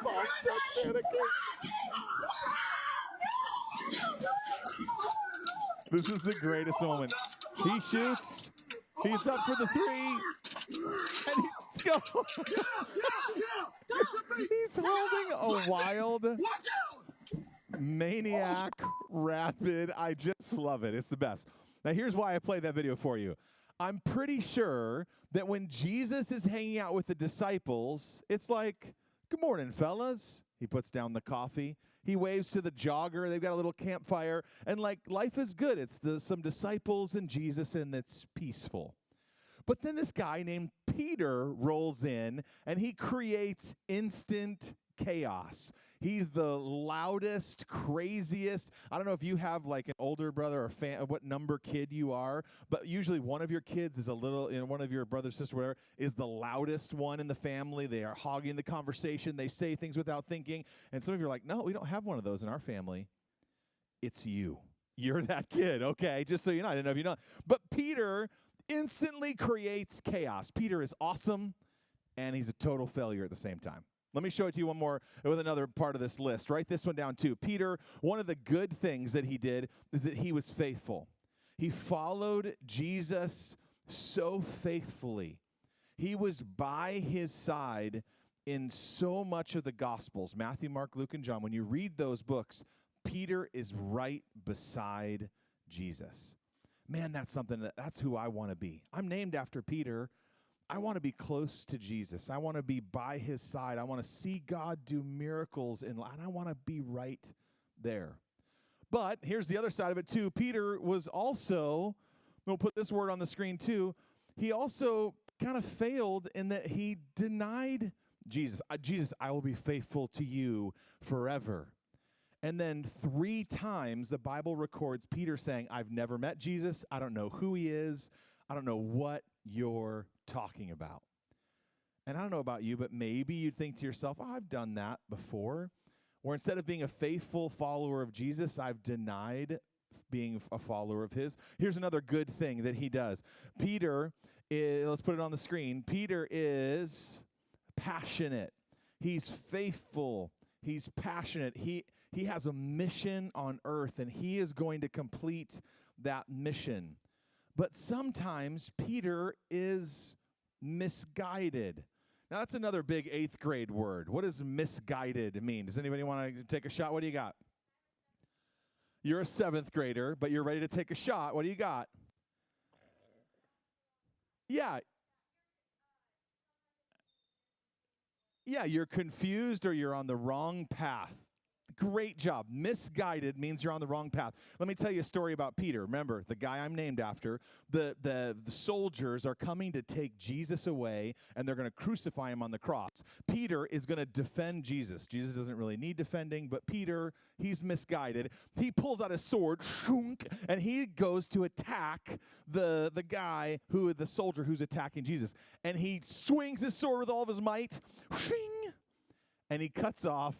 mom starts panicking. This is the greatest moment. He shoots. He's up for the 3. And he's going. He's holding a wild, maniac, rabid. I just love it. It's the best. Now, here's why I played that video for you. I'm pretty sure that when Jesus is hanging out with the disciples, it's like, good morning, fellas. He puts down the coffee. He waves to the jogger. They've got a little campfire. And like life is good. It's some disciples and Jesus, and it's peaceful. But then this guy named Peter rolls in, and he creates instant chaos. He's the loudest, craziest. I don't know if you have like an older brother or what number kid you are, but usually one of your kids is a little, one of your brother, sister, whatever, is the loudest one in the family. They are hogging the conversation. They say things without thinking. And some of you are like, no, we don't have one of those in our family. It's you. You're that kid, okay? Just so you know, I didn't know if you know. But Peter instantly creates chaos. Peter is awesome, and he's a total failure at the same time. Let me show it to you one more with another part of this list. Write this one down too. Peter, one of the good things that he did is that he was faithful. He followed Jesus so faithfully. He was by his side in so much of the Gospels, Matthew, Mark, Luke, and John. When you read those books, Peter is right beside Jesus. Man, that's who I want to be. I'm named after Peter. I want to be close to Jesus. I want to be by his side. I want to see God do miracles, and I want to be right there. But here's the other side of it too. Peter was also, we'll put this word on the screen too, he also kind of failed in that he denied Jesus. Jesus, I will be faithful to you forever. And then 3 times the Bible records Peter saying, I've never met Jesus. I don't know who he is. I don't know what you're talking about. And I don't know about you, but maybe you'd think to yourself, oh, I've done that before. Or instead of being a faithful follower of Jesus, I've denied being a follower of his. Here's another good thing that he does. Peter is, let's put it on the screen. Peter is passionate. He's faithful. He's passionate. He has a mission on earth, and he is going to complete that mission. But sometimes Peter is misguided. Now, that's another big 8th grade word. What does misguided mean? Does anybody want to take a shot? What do you got? You're a 7th grader, but you're ready to take a shot. What do you got? Yeah. Yeah, you're confused or you're on the wrong path. Great job. Misguided means you're on the wrong path. Let me tell you a story about Peter. Remember, the guy I'm named after, the soldiers are coming to take Jesus away, and they're going to crucify him on the cross. Peter is going to defend Jesus. Jesus doesn't really need defending, but Peter, he's misguided. He pulls out his sword, and he goes to attack the soldier who's attacking Jesus. And he swings his sword with all of his might, and he cuts off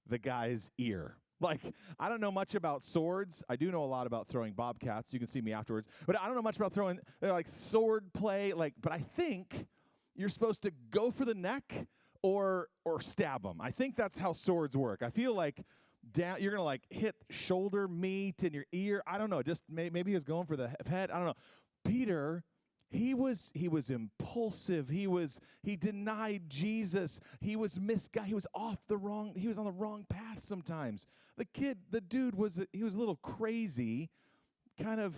the guy's ear. Like, I don't know much about swords. I do know a lot about throwing bobcats. You can see me afterwards. But I don't know much about throwing, like, sword play. But I think you're supposed to go for the neck or stab them. I think that's how swords work. I feel like you're going to, like, hit shoulder meat in your ear. I don't know. Just maybe he was going for the head. I don't know. Peter, He was impulsive. He denied Jesus. He was misguided. He was on the wrong path sometimes. The dude was a little crazy, kind of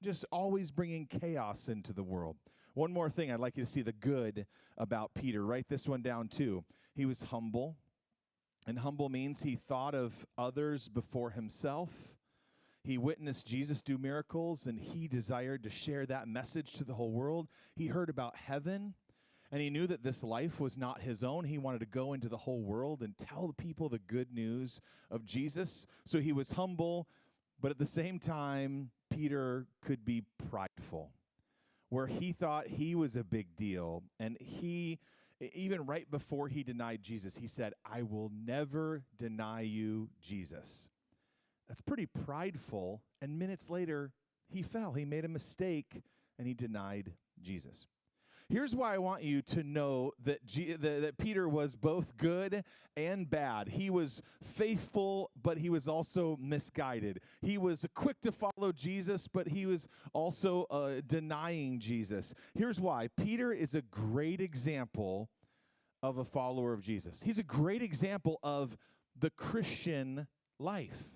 just always bringing chaos into the world. One more thing I'd like you to see the good about Peter. Write this one down too. He was humble. And humble means he thought of others before himself. He witnessed Jesus do miracles, and he desired to share that message to the whole world. He heard about heaven, and he knew that this life was not his own. He wanted to go into the whole world and tell the people the good news of Jesus. So he was humble, but at the same time, Peter could be prideful, where he thought he was a big deal. And even right before he denied Jesus, he said, I will never deny you, Jesus. That's pretty prideful, and minutes later, he fell. He made a mistake, and he denied Jesus. Here's why I want you to know that Peter was both good and bad. He was faithful, but he was also misguided. He was quick to follow Jesus, but he was also denying Jesus. Here's why. Peter is a great example of a follower of Jesus. He's a great example of the Christian life.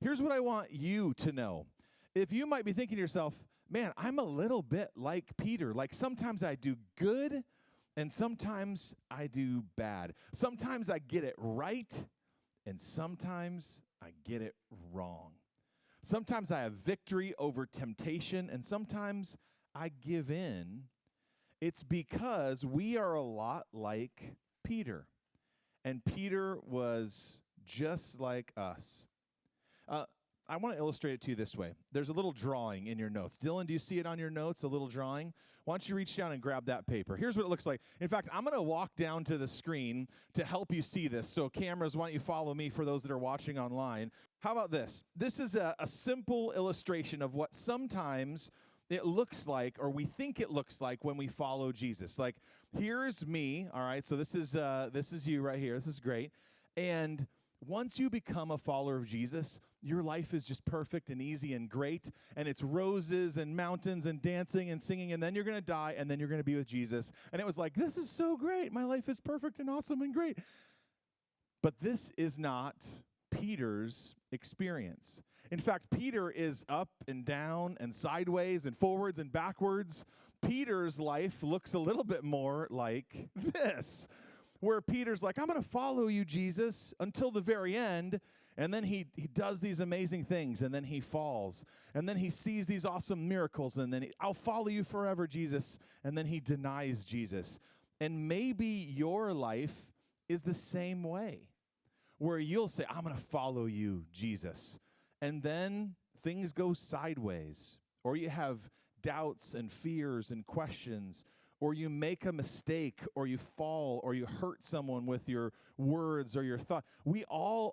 Here's what I want you to know. If you might be thinking to yourself, man, I'm a little bit like Peter. Like sometimes I do good and sometimes I do bad. Sometimes I get it right and sometimes I get it wrong. Sometimes I have victory over temptation and sometimes I give in, it's because we are a lot like Peter. And Peter was just like us. I want to illustrate it to you this way. There's a little drawing in your notes. Dylan, do you see it on your notes, a little drawing? Why don't you reach down and grab that paper? Here's what it looks like. In fact, I'm going to walk down to the screen to help you see this. So cameras, why don't you follow me for those that are watching online? How about this? This is a simple illustration of what sometimes it looks like, or we think it looks like, when we follow Jesus. Like, here's me, all right? So this is you right here. This is great. And once you become a follower of Jesus, your life is just perfect and easy and great, and it's roses and mountains and dancing and singing, and then you're going to die, and then you're going to be with Jesus. And it was like, this is so great. My life is perfect and awesome and great. But this is not Peter's experience. In fact, Peter is up and down and sideways and forwards and backwards. Peter's life looks a little bit more like this, where Peter's like, I'm going to follow you, Jesus, until the very end. And then he does these amazing things, and then he falls. And then he sees these awesome miracles, and then I'll follow you forever, Jesus. And then he denies Jesus. And maybe your life is the same way, where you'll say, I'm going to follow you, Jesus. And then things go sideways, or you have doubts and fears and questions, or you make a mistake, or you fall, or you hurt someone with your words or your thought.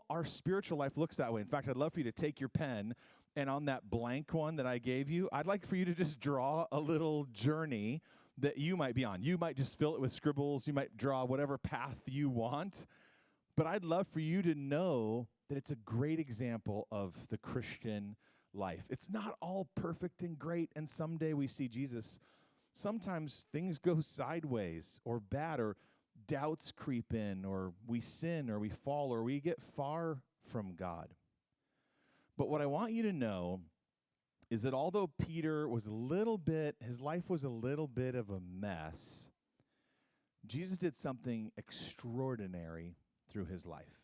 Our spiritual life looks that way. In fact, I'd love for you to take your pen, and on that blank one that I gave you, I'd like for you to just draw a little journey that you might be on. You might just fill it with scribbles. You might draw whatever path you want. But I'd love for you to know that it's a great example of the Christian life. It's not all perfect and great, and someday we see Jesus. Sometimes things go sideways or bad, or doubts creep in, or we sin, or we fall, or we get far from God. But what I want you to know is that although Peter was his life was a little bit of a mess, Jesus did something extraordinary through his life.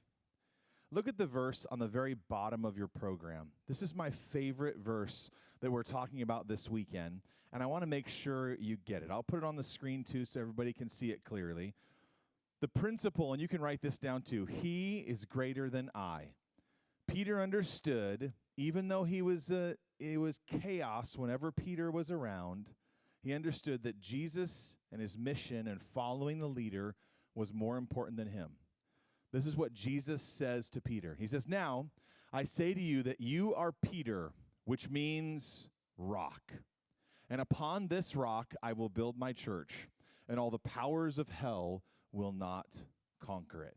Look at the verse on the very bottom of your program. This is my favorite verse that we're talking about this weekend, and I want to make sure you get it. I'll put it on the screen too so everybody can see it clearly. The principle, and you can write this down too, he is greater than I. Peter understood, even though it was chaos whenever Peter was around, he understood that Jesus and his mission and following the leader was more important than him. This is what Jesus says to Peter. He says, now, I say to you that you are Peter, which means rock. And upon this rock I will build my church, and all the powers of hell will not conquer it.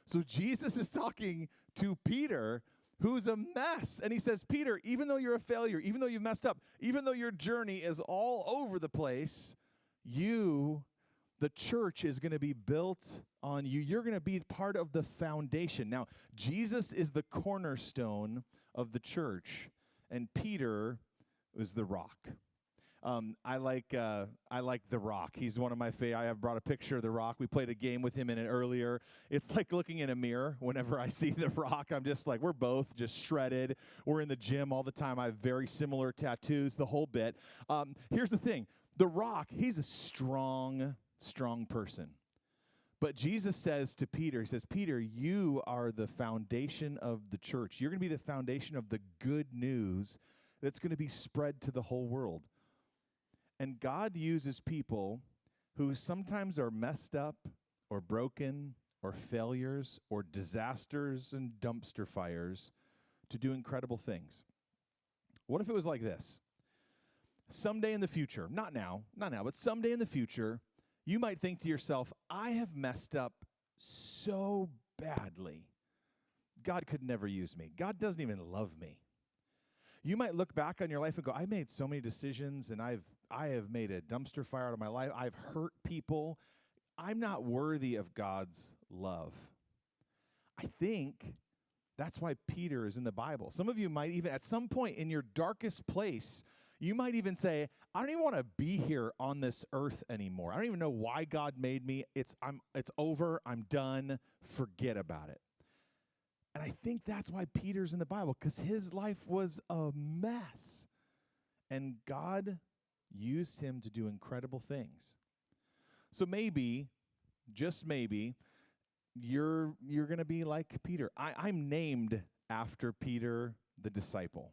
So Jesus is talking to Peter, who's a mess. And he says, Peter, even though you're a failure, even though you've messed up, even though your journey is all over the place, the church is going to be built on you. You're going to be part of the foundation. Now, Jesus is the cornerstone of the church, and Peter is the rock. I like The Rock. He's one of my favorite. I have brought a picture of The Rock. We played a game with him in it earlier. It's like looking in a mirror whenever I see The Rock. I'm just like, we're both just shredded. We're in the gym all the time. I have very similar tattoos, the whole bit. Here's the thing. The Rock, he's a strong person. But Jesus says to Peter, he says, Peter, you are the foundation of the church. You're going to be the foundation of the good news that's going to be spread to the whole world. And God uses people who sometimes are messed up or broken or failures or disasters and dumpster fires to do incredible things. What if it was like this? Someday in the future, not now, but someday in the future, you might think to yourself, I have messed up so badly. God could never use me. God doesn't even love me. You might look back on your life and go, I made so many decisions, and I have made a dumpster fire out of my life. I've hurt people. I'm not worthy of God's love. I think that's why Peter is in the Bible. Some of you might even, at some point in your darkest place, you might even say, I don't even want to be here on this earth anymore. I don't even know why God made me. It's over. I'm done. Forget about it. And I think that's why Peter's in the Bible, because his life was a mess. And God used him to do incredible things. So maybe, just maybe, you're going to be like Peter. I'm named after Peter the disciple.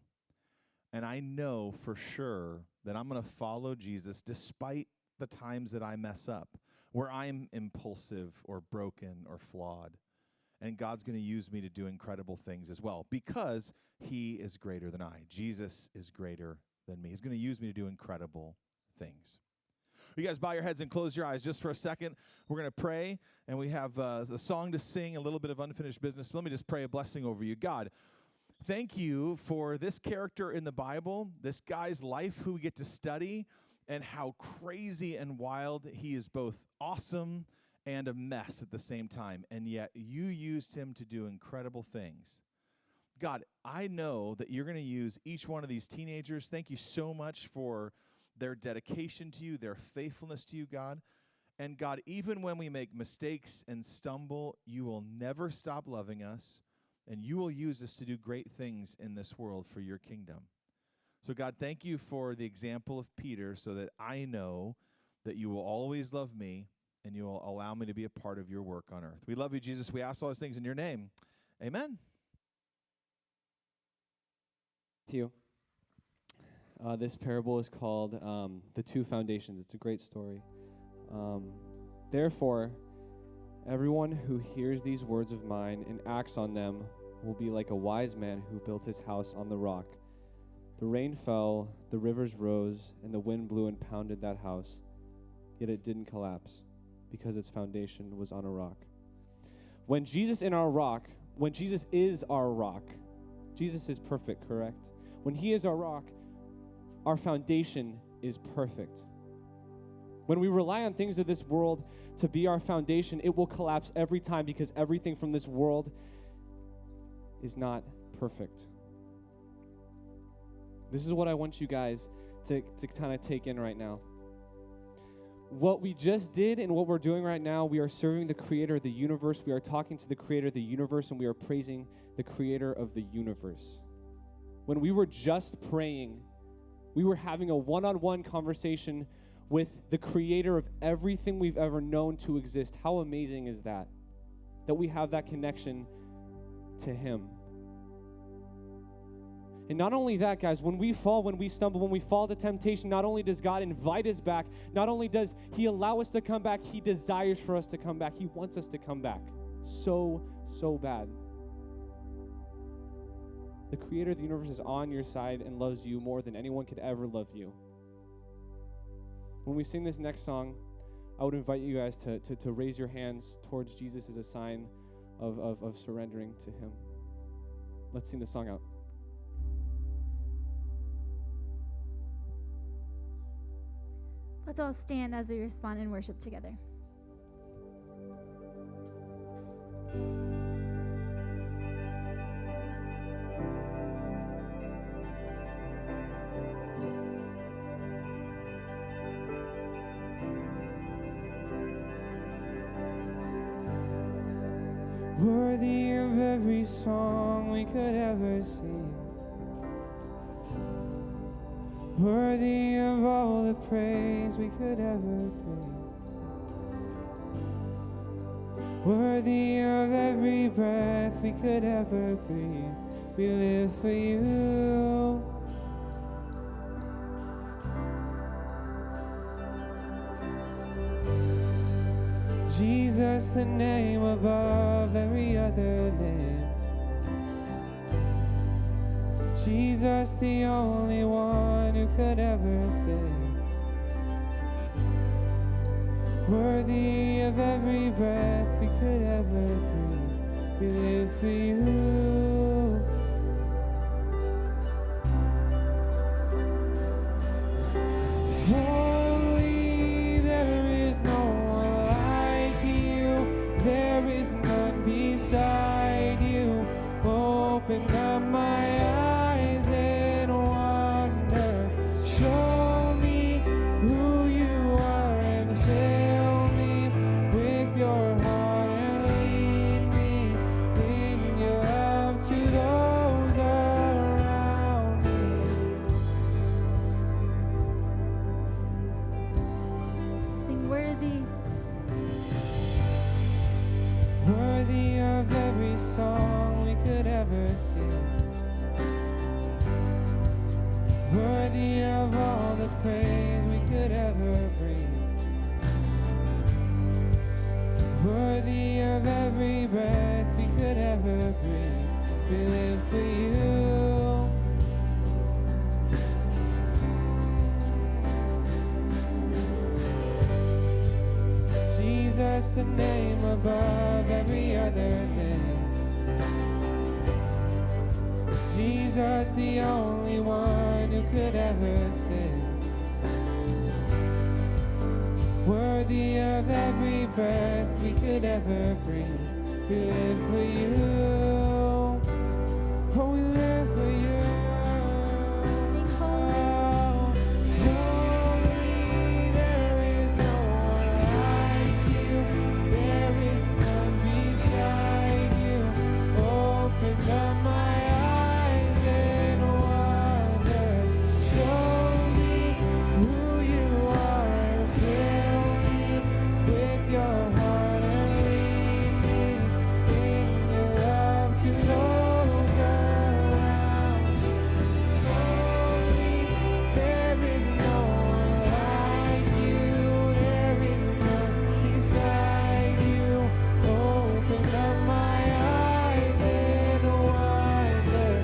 And I know for sure that I'm going to follow Jesus despite the times that I mess up, where I'm impulsive or broken or flawed. And God's going to use me to do incredible things as well because he is greater than I. Jesus is greater than me. He's going to use me to do incredible things. You guys bow your heads and close your eyes just for a second. We're going to pray, and we have a song to sing, a little bit of unfinished business. Let me just pray a blessing over you. God, thank you for this character in the Bible, this guy's life who we get to study, and how crazy and wild he is, both awesome and a mess at the same time. And yet you used him to do incredible things. God, I know that you're going to use each one of these teenagers. Thank you so much for their dedication to you, their faithfulness to you, God. And God, even when we make mistakes and stumble, you will never stop loving us, and you will use us to do great things in this world for your kingdom. So God, thank you for the example of Peter so that I know that you will always love me and you will allow me to be a part of your work on earth. We love you, Jesus. We ask all these things in your name. Amen. Thank you. This parable is called The Two Foundations. It's a great story. Therefore, everyone who hears these words of mine and acts on them will be like a wise man who built his house on the rock. The rain fell, the rivers rose, and the wind blew and pounded that house. Yet it didn't collapse because its foundation was on a rock. When Jesus is our rock, Jesus is perfect, correct? When he is our rock, our foundation is perfect. When we rely on things of this world to be our foundation, it will collapse every time because everything from this world is not perfect. This is what I want you guys to kind of take in right now. What we just did and what we're doing right now, we are serving the creator of the universe. We are talking to the creator of the universe, and we are praising the creator of the universe. When we were just praying, we were having a one-on-one conversation with the creator of everything we've ever known to exist. How amazing is that? That we have that connection to him. And not only that, guys, when we fall, when we stumble, when we fall to temptation, not only does God invite us back, not only does he allow us to come back, he desires for us to come back. He wants us to come back so bad. The creator of the universe is on your side and loves you more than anyone could ever love you. When we sing this next song, I would invite you guys to raise your hands towards Jesus as a sign of surrendering to him. Let's sing the song out. Let's all stand as we respond in worship together. Worthy of every song we could ever sing, worthy of all the praise we could ever bring, worthy of every breath we could ever breathe. We live for you. Jesus, the name above every other name. Jesus, the only one who could ever save. Worthy of every breath we could ever breathe. We live for you. Holy, there is no one like you. There is none beside you. Open up my eyes in wonder. Show me who you are and fill me with your heart and lead me in your love to those around me. ever sin. Worthy of all the praise we could ever bring. Worthy of every breath we could ever breathe. We live for you. Jesus, the name above every other name. Jesus, the only one who could ever save. Worthy of every breath we could ever breathe. We live for you. Oh, we live for you. Sing holy. Holy, there is no one like you. There is none beside you. Open up my eyes and wonder. Show me who you are and fill me with your heart and lead me in your love to those around me. Holy, there is no one like you. There is none beside you. Open up my eyes and wonder.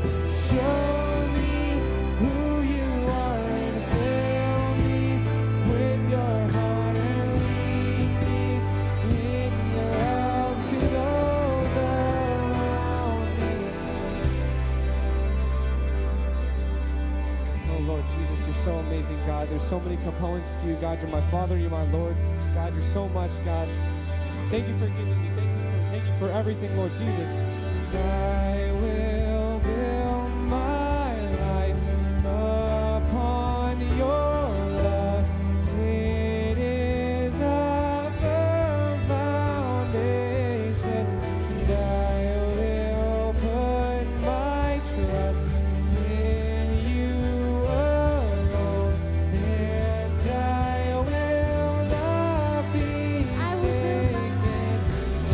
Show me who you are and fill me with your heart and lead me in your love to those around me. Oh, Lord Jesus, you're so amazing, God. There's so many components to you, God. You're my Father, you're my Lord. God, you're so much, God. Thank you for giving me. Thank you for everything, Lord Jesus. I will build my life upon your love. It is a firm foundation, and I will put my trust in you alone, and I will not be Sing, I will build my life. shaken.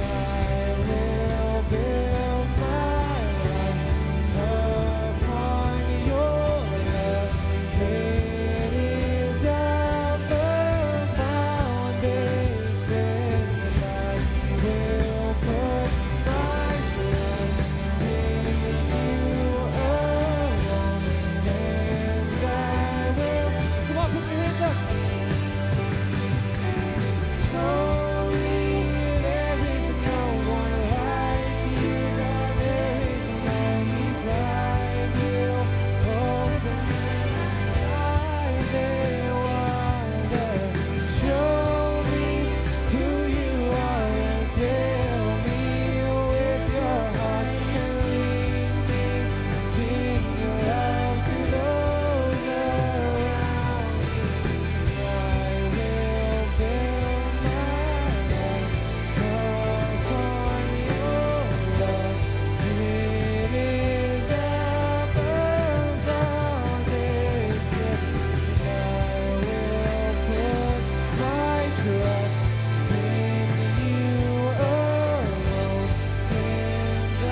I will build my life upon your love. It is a firm foundation, and I will put my trust in you alone, and I will. Come on, put your hands up. Holy, there is no one like you. There is none beside you. Open my eyes and wonder. Show me who you are and fill me with your heart and lead me in your love to those around me. I will build my life upon your love. It is a firm foundation, and I will put my trust in you alone, and I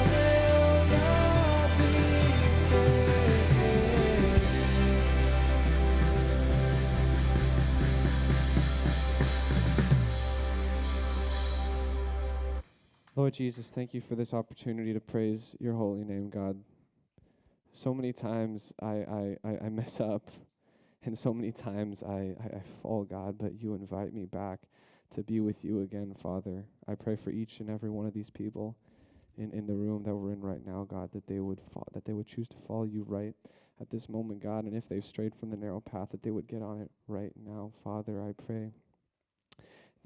will not be shaken. Lord Jesus, thank you for this opportunity to praise your holy name, God. So many times I mess up, and so many times I fall, God, but you invite me back to be with you again, Father. I pray for each and every one of these people in the room that we're in right now, God, that they would choose to follow you right at this moment, God, and if they've strayed from the narrow path, that they would get on it right now, Father. I pray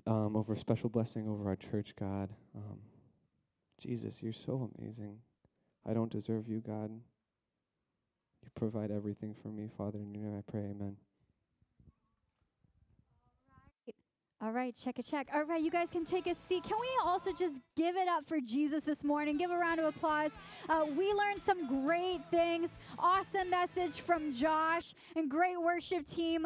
over a special blessing over our church, God. Jesus, you're so amazing. I don't deserve you, God. You provide everything for me, Father, in your name I pray, amen. All right, check a check. All right, you guys can take a seat. Can we also just give it up for Jesus this morning? Give a round of applause. We learned some great things. Awesome message from Josh and great worship team.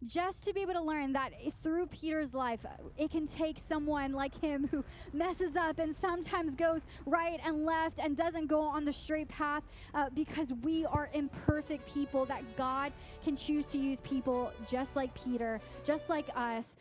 Just to be able to learn that through Peter's life, it can take someone like him who messes up and sometimes goes right and left and doesn't go on the straight path because we are imperfect people, that God can choose to use people just like Peter, just like us,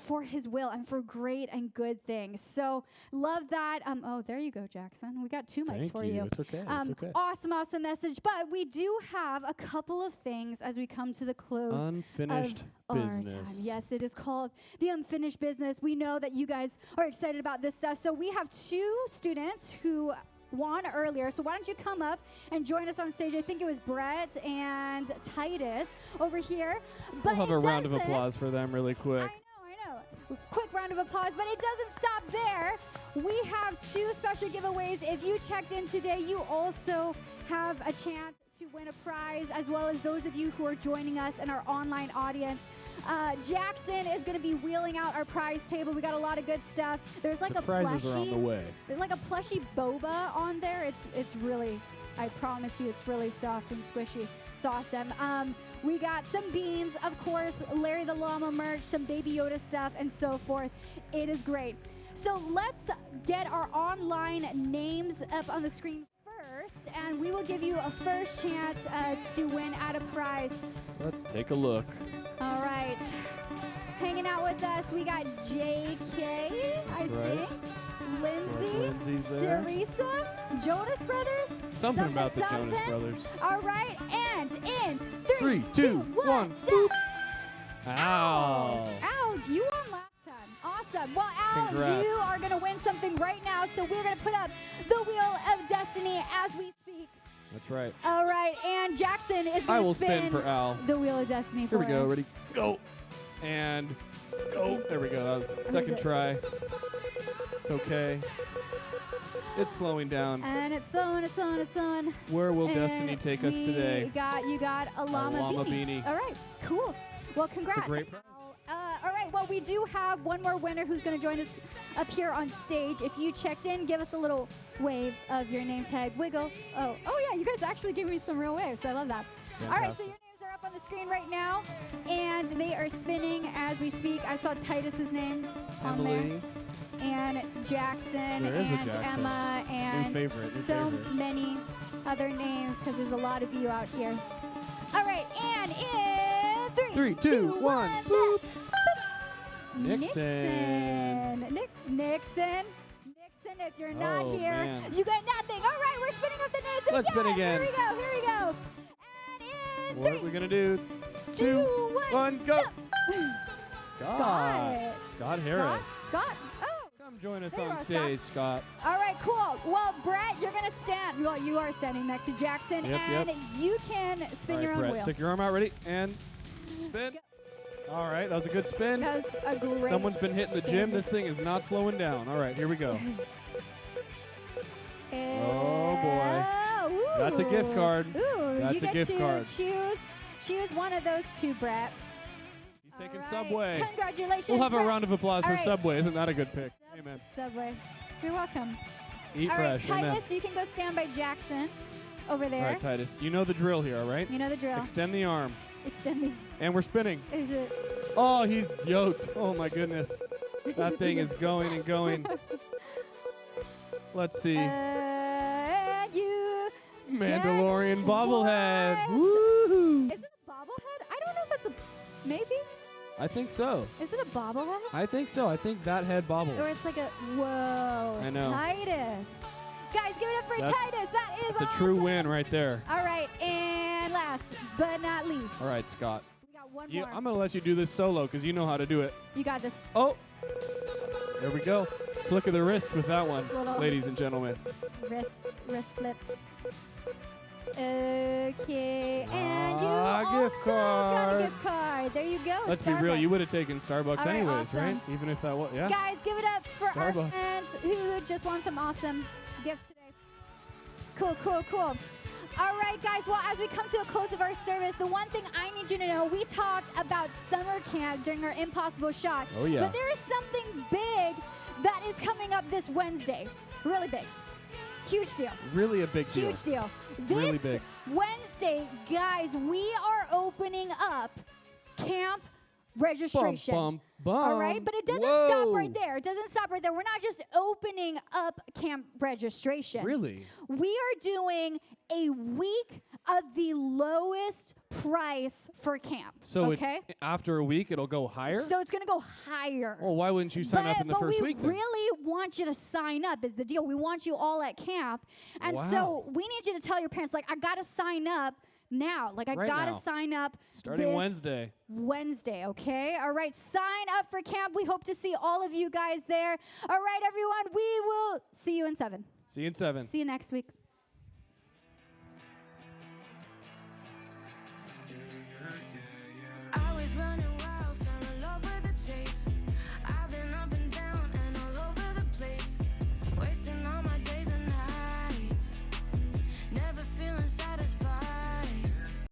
for his will and for great and good things. So love that. Oh, there you go, Jackson. We got two mics for you. It's okay. It's okay. Awesome message. But we do have a couple of things as we come to the close Unfinished of our business. time. Yes, it is called the unfinished business. We know that you guys are excited about this stuff. So we have two students who won earlier. So why don't you come up and join us on stage? I think it was Brett and Titus over here. But We'll have a round of applause for them really quick. I know. Quick round of applause, but it doesn't stop there. We have two special giveaways. If you checked in today, you also have a chance to win a prize, as well as those of you who are joining us in our online audience. Jackson is going to be wheeling out our prize table. We got a lot of good stuff. There's like The prizes are on the way. There's like a plushy boba on there. It's really, I promise you, it's really soft and squishy. It's awesome. We got some beans, of course, Larry the Llama merch, some Baby Yoda stuff, and so forth. It is great. So let's get our online names up on the screen first, and we will give you a first chance to win at a prize. Let's take a look. All right. Hanging out with us, we got JK, I think. Lindsay's there. Teresa, Jonas Brothers. Something about the Jonas Brothers. All right, and in 3, 2, 1. Boop. Ow. Al, you won last time. Awesome. Well, Al, Congrats. you are going to win something right now, so we're going to put up the Wheel of Destiny as we speak. That's right. All right, and Jackson is I going will to spin spin for Al. the Wheel of Destiny for Here we go. us. Ready? Go. And go. There we go. That was second try. It's okay. It's slowing down. And it's slowing. Where will And destiny take us today? You got a llama beanie. All right, cool. Well, congrats. It's a great prize. All right, well, we do have one more winner who's going to join us up here on stage. If you checked in, give us a little wave of your name tag. Wiggle. Oh yeah, you guys actually gave me some real waves. I love that. Fantastic. All right, so your names are up on the screen right now, and they are spinning as we speak. I saw Titus's name on there. Emily. And Jackson There is a and Jackson. Emma and New favorite. so many other names because there's a lot of you out here. All right, and in 3, 2, 1. Boop. Nixon. Nixon, if you're not Oh, here, man. you got nothing. All right, we're spinning up the names Let's spin again. Here we go. And in What 3, are we going to do? 2, 1, go. Scott. Scott Harris. Scott. Oh. Come join us There you on are, stage, Scott. All right, cool. Well, Brett, you're going to stand. Well, you are standing next to Jackson, Yep, and yep. you can spin All your right, own Brett, wheel. stick your arm out. Ready? And spin. All right, that was a good spin. That was a great Someone's been hitting the spin. gym. This thing is not slowing down. All right, here we go. Oh, boy. Ooh. That's a gift card. Ooh, That's you a get gift to card. Choose one of those two, Brett. He's taking All right. Subway. Congratulations. We'll have a Brett. round of applause All for right. Subway. Isn't that a good pick? Amen. Subway. You're welcome. Eat All fresh. right, Amen. Titus, you can go stand by Jackson over there. All right, Titus. You know the drill here, all right? You know the drill. Extend the arm. Extending. And we're spinning. Is it? Oh, he's yoked. Oh, my goodness. That thing is going and going. Let's see. And you. Mandalorian bobblehead. What? Woo! Is it a bobblehead? I don't know if that's a. Maybe? I think so. Is it a bobblehead? I think so. I think that head bobbles. Or it's like a. Whoa. I know. Titus. Guys, give it up for That's- Titus. That is That's a true awesome. win right there. All right, and last but not least. All right, Scott. We got one You, more. I'm going to let you do this solo because you know how to do it. You got this. Oh, there we go. Flick of the wrist with that one, This little- ladies and gentlemen. Wrist flip. Okay, and you Gift also got a card. gift card. There you go. Let's be real. Starbucks. You would have taken Starbucks All right, anyways, awesome. right? Even if that was, yeah. Guys, give it up for our Starbucks. friends who just want some awesome gifts today. Cool. All right, guys. Well, as we come to a close of our service, the one thing I need you to know, we talked about summer camp during our Impossible Shot. Oh, yeah. But there is something big that is coming up this Wednesday. Really big. Huge deal. Really a big deal. Huge deal. Really This big. Wednesday, guys, we are opening up camp registration. Bum, bum, All bum. right, but it doesn't stop Whoa. right there. It doesn't stop right there. We're not just opening up camp registration. Really? We are doing a week of the lowest price for camp. So okay? it's after a week, it'll go higher? So it's going to go higher. Well, why wouldn't you sign up in the first week we then? really want you to sign up is the deal. We want you all at camp. And Wow. so we need you to tell your parents, like, I got to sign up now. Like, I Right got to now. sign up Starting this Wednesday. Wednesday, okay? All right, sign up for camp. We hope to see all of you guys there. All right, everyone, we will see you in 7. See you in 7. See you next week. I was running